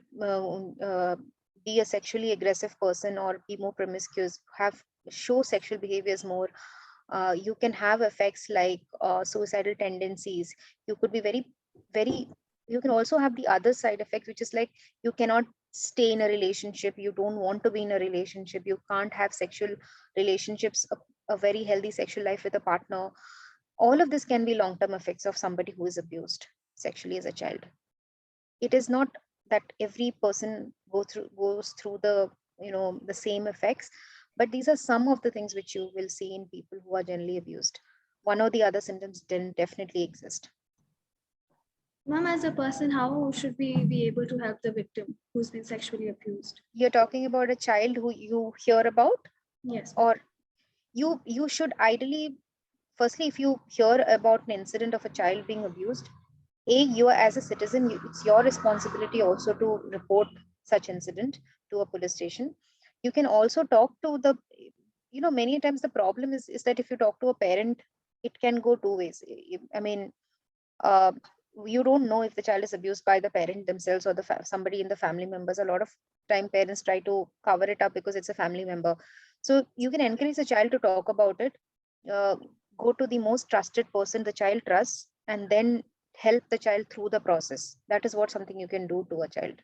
be a sexually aggressive person, or be more promiscuous, have show sexual behaviors more. You can have effects like suicidal tendencies. You could be very You can also have the other side effect, which is like you cannot stay in a relationship, you don't want to be in a relationship, you can't have sexual relationships, a very healthy sexual life with a partner. All of this can be long term effects of somebody who is abused sexually as a child. It is not that every person goes through the same effects, but these are some of the things which you will see in people who are generally abused. One or the other symptoms definitely exist. Ma'am, as a person, how should we be able to help the victim who's been sexually abused? You're talking about a child who you hear about, Yes. or you should ideally, firstly, if you hear about an incident of a child being abused, you as a citizen, it's your responsibility also to report such incident to a police station. You can also talk to the, many times the problem is that if you talk to a parent, it can go two ways. I mean, uh, you don't know if the child is abused by the parent themselves or somebody in the family members. A lot of time parents try to cover it up because it's a family member. So you can encourage the child to talk about it. uh, Go to the most trusted person the child trusts, and then help the child through the process. That is what something you can do to a child,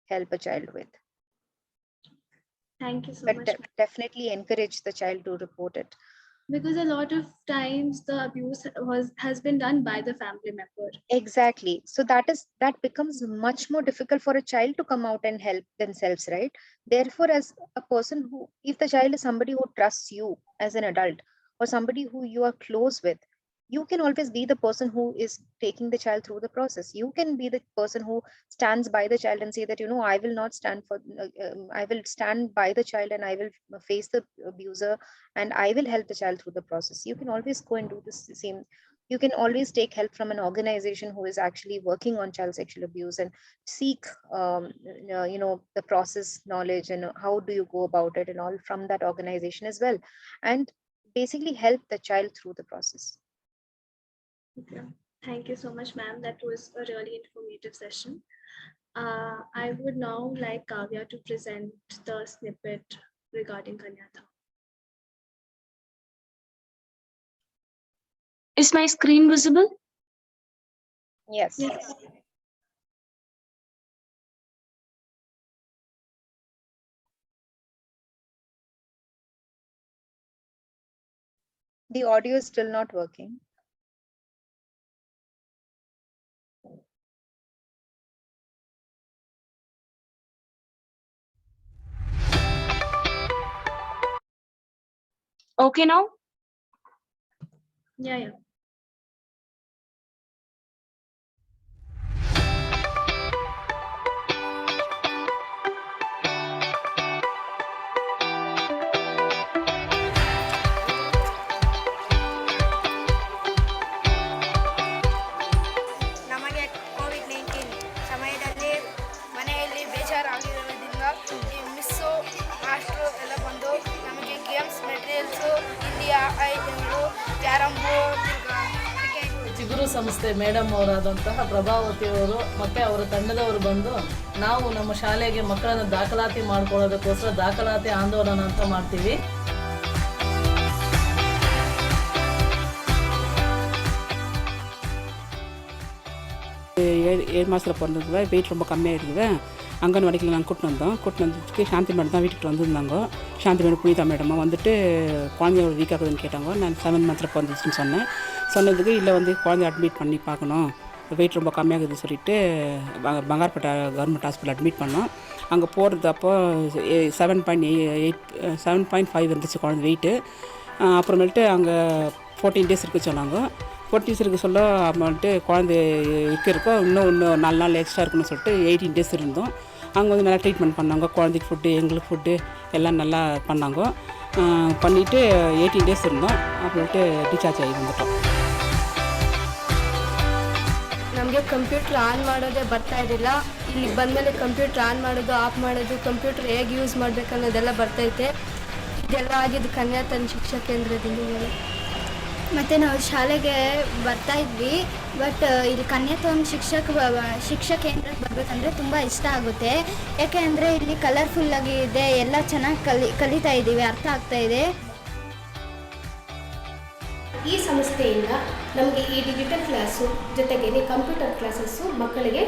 help a child with. Thank you so But much. definitely encourage the child to report it. Because a lot of times the abuse has been done by the family member. Exactly. So that becomes much more difficult for a child to come out and help themselves, right? Therefore, as a person who, if the child is somebody who trusts you as an adult, or somebody who you are close with, you can always be the person who is taking the child through the process. You can be the person who stands by the child and say that, I will not stand for, I will stand by the child, and I will face the abuser, and I will help the child through the process. You can always go and do this same. You can always take help from an organization who is actually working on child sexual abuse, and seek the process knowledge, and how do you go about it, and all from that organization as well, and basically help the child through the process. Okay. Thank you so much, ma'am. That was a really informative session. I would now like Kavya to present the snippet regarding Kanyathon. Is my screen visible? Yes. Yes. The audio is still not working. Okay now? Yeah. ನಮಗೆ ಕೋವಿಡ್-19 ಸಮಯದಲ್ಲಿ ಮನೆಯಲ್ಲಿ ಬೇಜಾರಾಗಿರೋದ್ರಿಂದ ಈ miss ಮಾಸ್ಟ್ರು ಎಲ್ಲ ಬಂದು ನಮಗೆ ಗೇಮ್ಸ್ ಮೆಟೀರಿಯಲ್ಸು ಇಂಡಿಯಾ ಐಗಳು ಕ್ಯಾರಮ್ ಬೋರ್ಡ್ ಕ್ರಿಕೆಟ್ ಚಿಗುರು ಸಂಸ್ಥೆ ಮೇಡಮ್ ಅವರಾದಂತಹ ಪ್ರಭಾವತಿಯವರು ಮತ್ತು ಅವರ ತಂಡದವರು ಬಂದು ನಾವು ನಮ್ಮ ಶಾಲೆಗೆ ಮಕ್ಕಳನ್ನು ದಾಖಲಾತಿ ಮಾಡ್ಕೊಳ್ಳೋದಕ್ಕೋಸ್ಕರ ದಾಖಲಾತಿ ಆಂದೋಲನ ಅಂತ ಮಾಡ್ತೀವಿ. ஏழு மாதத்தில் பிறந்ததுல வெயிட் ரொம்ப கம்மியாக இருக்குது. அங்கன்வாடிக்கு நாங்கள் கூட்டின்னு வந்ததுக்கு சாந்தி மேடம் தான் வீட்டுக்கு வந்திருந்தாங்க. சாந்தி மேடம் புனிதா மேடமாக வந்துட்டு குழந்தைய ஒரு வீக் ஆகுதுன்னு கேட்டாங்க. நான் 7 மந்த்தில் பிறந்துச்சுன்னு சொன்னதுக்கு இல்லை வந்து குழந்தைய அட்மிட் பண்ணி பார்க்கணும், வெயிட் ரொம்ப கம்மியாகுதுன்னு சொல்லிட்டு பங்கார்பேட்டை கவர்மெண்ட் ஹாஸ்பிட்டல் அட்மிட் பண்ணோம். அங்கே போகிறது அப்போ 7.5 இருந்துச்சு குழந்தை வெயிட்டு. அப்புறமேட்டு அங்கே 14 டேஸ் இருக்க சொன்னாங்க. 14 டேஸ் இருக்க சொல்ல வந்துட்டு குழந்தை இருக்கோ இன்னும் 4 நாள் எக்ஸ்ட்ரா இருக்குன்னு சொல்லிட்டு 18 டேஸ் இருந்தோம். அங்கே வந்து நல்லா ட்ரீட்மெண்ட் பண்ணாங்க. குழந்தைக்கு ஃபுட்டு, எங்களுக்கு ஃபுட்டு எல்லாம் நல்லா பண்ணாங்க. பண்ணிவிட்டு 18 டேஸ் இருந்தோம். அப்புறமேட்டு டிஸ்சார்ஜ் ஆகி வந்துட்டோம். ನಮಗೆ ಕಂಪ್ಯೂಟ್ರ್ ಆನ್ ಮಾಡೋದೇ ಬರ್ತಾ ಇರಲಿಲ್ಲ. ಇಲ್ಲಿಗೆ ಬಂದಮೇಲೆ ಕಂಪ್ಯೂಟ್ರ್ ಆನ್ ಮಾಡೋದು, ಆಫ್ ಮಾಡೋದು, ಕಂಪ್ಯೂಟ್ರ್ ಹೇಗೆ ಯೂಸ್ ಮಾಡಬೇಕು ಅನ್ನೋದೆಲ್ಲ ಬರ್ತೈತೆ. ಇದೆಲ್ಲ ಆಗಿದ್ದು ಕನ್ಯಾಥಾನ್ ಶಿಕ್ಷಾ ಕೇಂದ್ರದಿಂದ. ಮತ್ತು ನಾವು ಶಾಲೆಗೆ ಬರ್ತಾ ಇದ್ವಿ, ಬಟ್ ಇಲ್ಲಿ ಕನ್ಯಾಥಾನ್ ಶಿಕ್ಷಾ ಕೇಂದ್ರಕ್ಕೆ ಬರಬೇಕಂದ್ರೆ ತುಂಬ ಇಷ್ಟ ಆಗುತ್ತೆ. ಯಾಕೆಂದರೆ ಇಲ್ಲಿ ಕಲರ್ಫುಲ್ಲಾಗಿ ಇದೆ, ಎಲ್ಲ ಚೆನ್ನಾಗಿ ಕಲಿತಾ ಇದ್ದೀವಿ, ಅರ್ಥ ಆಗ್ತಾ ಇದೆ. ಈ ಸಂಸ್ಥೆಯಿಂದ ನಮಗೆ ಈ ಡಿಜಿಟಲ್ ಕ್ಲಾಸು ಜೊತೆಗೆ ಕಂಪ್ಯೂಟರ್ ಕ್ಲಾಸಸ್ಸು ಮಕ್ಕಳಿಗೆ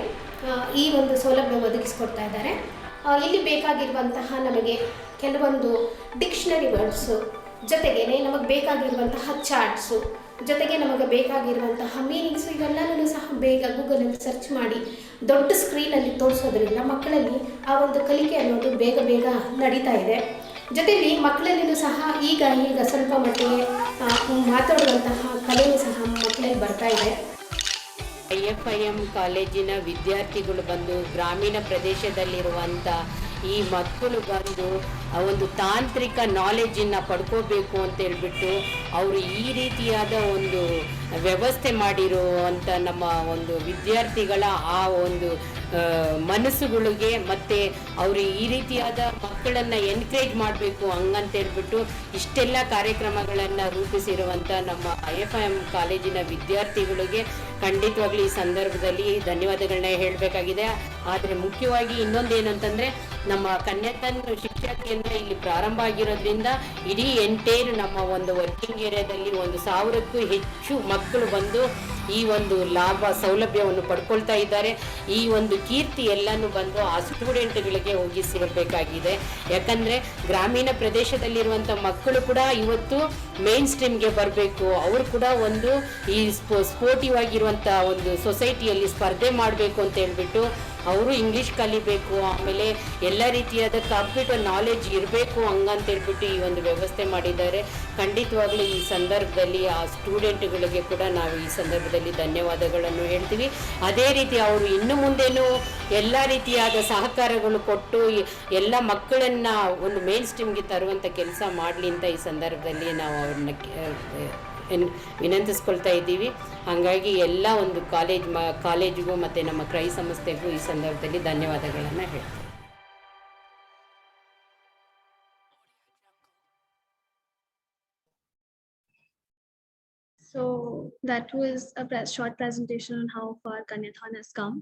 ಈ ಒಂದು ಸೌಲಭ್ಯ ಒದಗಿಸ್ಕೊಡ್ತಾ ಇದ್ದಾರೆ. ಇಲ್ಲಿ ಬೇಕಾಗಿರುವಂತಹ ನಮಗೆ ಕೆಲವೊಂದು ಡಿಕ್ಷನರಿ ವರ್ಡ್ಸು, ಜೊತೆಗೇ ನಮಗೆ ಬೇಕಾಗಿರುವಂತಹ ಚಾರ್ಟ್ಸು, ಜೊತೆಗೆ ನಮಗೆ ಬೇಕಾಗಿರುವಂತಹ ಮೀನಿಂಗ್ಸು ಇವೆಲ್ಲನೂ ಸಹ ಬೇಗ ಗೂಗಲಲ್ಲಿ ಸರ್ಚ್ ಮಾಡಿ ದೊಡ್ಡ ಸ್ಕ್ರೀನಲ್ಲಿ ತೋರಿಸೋದ್ರಿಂದ ಮಕ್ಕಳಲ್ಲಿ ಆ ಒಂದು ಕಲಿಕೆ ಅನ್ನೋದು ಬೇಗ ನಡೀತಾ ಇದೆ. ಜೊತೆಯಲ್ಲಿ ಮಕ್ಕಳಲ್ಲಿಯೂ ಸಹ ಈಗ ಸ್ವಲ್ಪ ಮಟ್ಟಿಗೆ ಮಾತಾಡುವಂತಹ ಕಲೆಯೂ ಸಹ ಮಕ್ಕಳಲ್ಲಿ ಬರ್ತಾ ಇದೆ. IFIM ಕಾಲೇಜಿನ ವಿದ್ಯಾರ್ಥಿಗಳು ಬಂದು ಗ್ರಾಮೀಣ ಪ್ರದೇಶದಲ್ಲಿರುವಂಥ ಈ ಮಕ್ಕಳು ಬಂದು ಒಂದು ತಾಂತ್ರಿಕ ನಾಲೆಜನ್ನು ಪಡ್ಕೋಬೇಕು ಅಂತ ಹೇಳ್ಬಿಟ್ಟು ಅವರು ಈ ರೀತಿಯಾದ ಒಂದು ವ್ಯವಸ್ಥೆ ಮಾಡಿರುವಂಥ ನಮ್ಮ ಒಂದು ವಿದ್ಯಾರ್ಥಿಗಳ ಆ ಒಂದು ಮನಸ್ಸುಗಳಿಗೆ ಮತ್ತು ಅವರು ಈ ರೀತಿಯಾದ ಮಕ್ಕಳನ್ನು ಎನ್ಕರೇಜ್ ಮಾಡಬೇಕು ಹಂಗಂತ ಹೇಳ್ಬಿಟ್ಟು ಇಷ್ಟೆಲ್ಲ ಕಾರ್ಯಕ್ರಮಗಳನ್ನು ರೂಪಿಸಿರುವಂಥ ನಮ್ಮ IFIM ಕಾಲೇಜಿನ ವಿದ್ಯಾರ್ಥಿಗಳಿಗೆ ಖಂಡಿತವಾಗ್ಲೂ ಈ ಸಂದರ್ಭದಲ್ಲಿ ಧನ್ಯವಾದಗಳನ್ನ ಹೇಳಬೇಕಾಗಿದೆ. ಆದರೆ ಮುಖ್ಯವಾಗಿ ಇನ್ನೊಂದೇನಂತಂದರೆ ನಮ್ಮ ಕನ್ಯಾಥಾನ್ ಶಿಕ್ಷಾ ಕೇಂದ್ರ ಇಲ್ಲಿ ಪ್ರಾರಂಭ ಆಗಿರೋದ್ರಿಂದ ಇಡೀ ಎಂಟೈರ್ ನಮ್ಮ ಒಂದು ವರ್ಕಿಂಗ್ ಏರಿಯಾದಲ್ಲಿ 1,000ಕ್ಕೂ ಹೆಚ್ಚು ಮಕ್ಕಳು ಬಂದು ಈ ಒಂದು ಸೌಲಭ್ಯವನ್ನು ಪಡ್ಕೊಳ್ತಾ ಇದ್ದಾರೆ. ಈ ಒಂದು ಕೀರ್ತಿ ಎಲ್ಲನೂ ಬಂದು ಆ ಸ್ಟೂಡೆಂಟ್ಗಳಿಗೆ ಹೋಗಿ ಸೇರಬೇಕಾಗಿದೆ. ಯಾಕಂದರೆ ಗ್ರಾಮೀಣ ಪ್ರದೇಶದಲ್ಲಿರುವಂಥ ಮಕ್ಕಳು ಕೂಡ ಇವತ್ತು ಮೇನ್ ಸ್ಟ್ರೀಮ್ಗೆ ಬರಬೇಕು. ಅವರು ಕೂಡ ಒಂದು ಈ ಸ್ಪೋರ್ಟಿವ್ ಆಗಿರುವಂಥ ಒಂದು ಸೊಸೈಟಿಯಲ್ಲಿ ಸ್ಪರ್ಧೆ ಮಾಡಬೇಕು ಅಂತ ಹೇಳ್ಬಿಟ್ಟು ಅವರು ಇಂಗ್ಲೀಷ್ ಕಲಿಬೇಕು, ಆಮೇಲೆ ಎಲ್ಲ ರೀತಿಯಾದ ಕಂಪ್ಯೂಟರ್ ನಾಲೆಜ್ ಇರಬೇಕು ಹಂಗಂತ ಹೇಳ್ಬಿಟ್ಟು ಈ ಒಂದು ವ್ಯವಸ್ಥೆ ಮಾಡಿದ್ದಾರೆ. ಖಂಡಿತವಾಗ್ಲೂ ಈ ಸಂದರ್ಭದಲ್ಲಿ ಆ ಸ್ಟೂಡೆಂಟ್ಗಳಿಗೆ ಕೂಡ ನಾವು ಈ ಸಂದರ್ಭದಲ್ಲಿ ಧನ್ಯವಾದಗಳನ್ನು ಹೇಳ್ತೀವಿ. ಅದೇ ರೀತಿ ಅವರು ಇನ್ನು ಮುಂದೇನು ಎಲ್ಲ ರೀತಿಯಾದ ಸಹಕಾರಗಳು ಕೊಟ್ಟು ಎಲ್ಲ ಮಕ್ಕಳನ್ನು ಒಂದು ಮೇನ್ ಸ್ಟ್ರೀಮ್ಗೆ ತರುವಂಥ ಕೆಲಸ ಮಾಡಲಿ ಅಂತ ಈ ಸಂದರ್ಭದಲ್ಲಿ ನಾವು ಅವ್ರನ್ನ ವಿನಂತಿಸ್ಕೊಳ್ತಾ ಇದ್ದೀವಿ. ಹಾಗಾಗಿ ಎಲ್ಲ ಒಂದು ಕಾಲೇಜಿಗೂ ಮತ್ತು ನಮ್ಮ ಕ್ರೈ ಸಂಸ್ಥೆಗೂ ಈ ಸಂದರ್ಭದಲ್ಲಿ ಧನ್ಯವಾದಗಳನ್ನು ಹೇಳ್ತೀವಿ. So that was a short presentation on how far Kanyathon has come.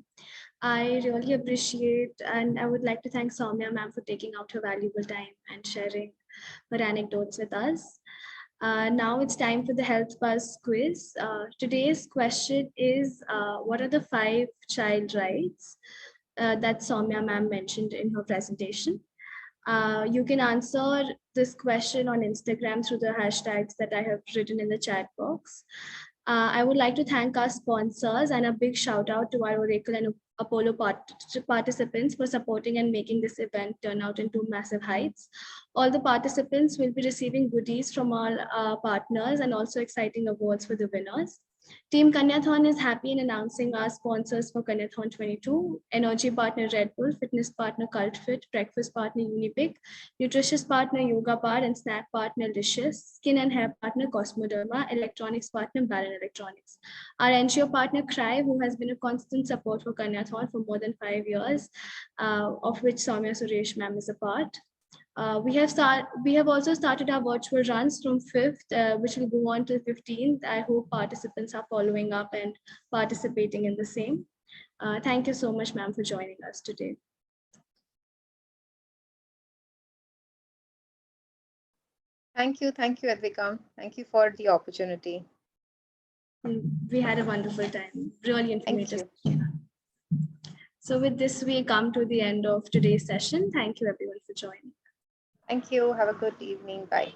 I really appreciate, and I would like to thank Soumya ma'am for taking out her valuable time and sharing her anecdotes with us. Now it's time for the Health Buzz quiz. Today's question is, what are the 5 child rights that Soumya ma'am mentioned in her presentation? You can answer this question on Instagram through the hashtags that I have written in the chat box. I would like to thank our sponsors and a big shout out to our Oracle and Apollo participants for supporting and making this event turn out into massive heights. All the participants will be receiving goodies from all partners and also exciting awards for the winners. Team Kanyathon is happy in announcing our sponsors for Kanyathon 22, energy partner Red Bull, fitness partner Cult Fit, breakfast partner Unipic, nutritious partner Yoga Bar, and snack partner Licious, skin and hair partner Cosmoderma, electronics partner Baron Electronics. Our NGO partner Cry, who has been a constant support for Kanyathon for more than 5 years, of which Soumya Suresh ma'am is a part. We have also started our virtual runs from 5th, which will go on to 15th. I hope participants are following up and participating in the same. Thank you so much, ma'am, for joining us today. Thank you, Advika. Thank you for the opportunity. We had a wonderful time, really informative. So with this, we come to the end of today's session. Thank you everyone for joining. Thank you. Have a good evening. Bye.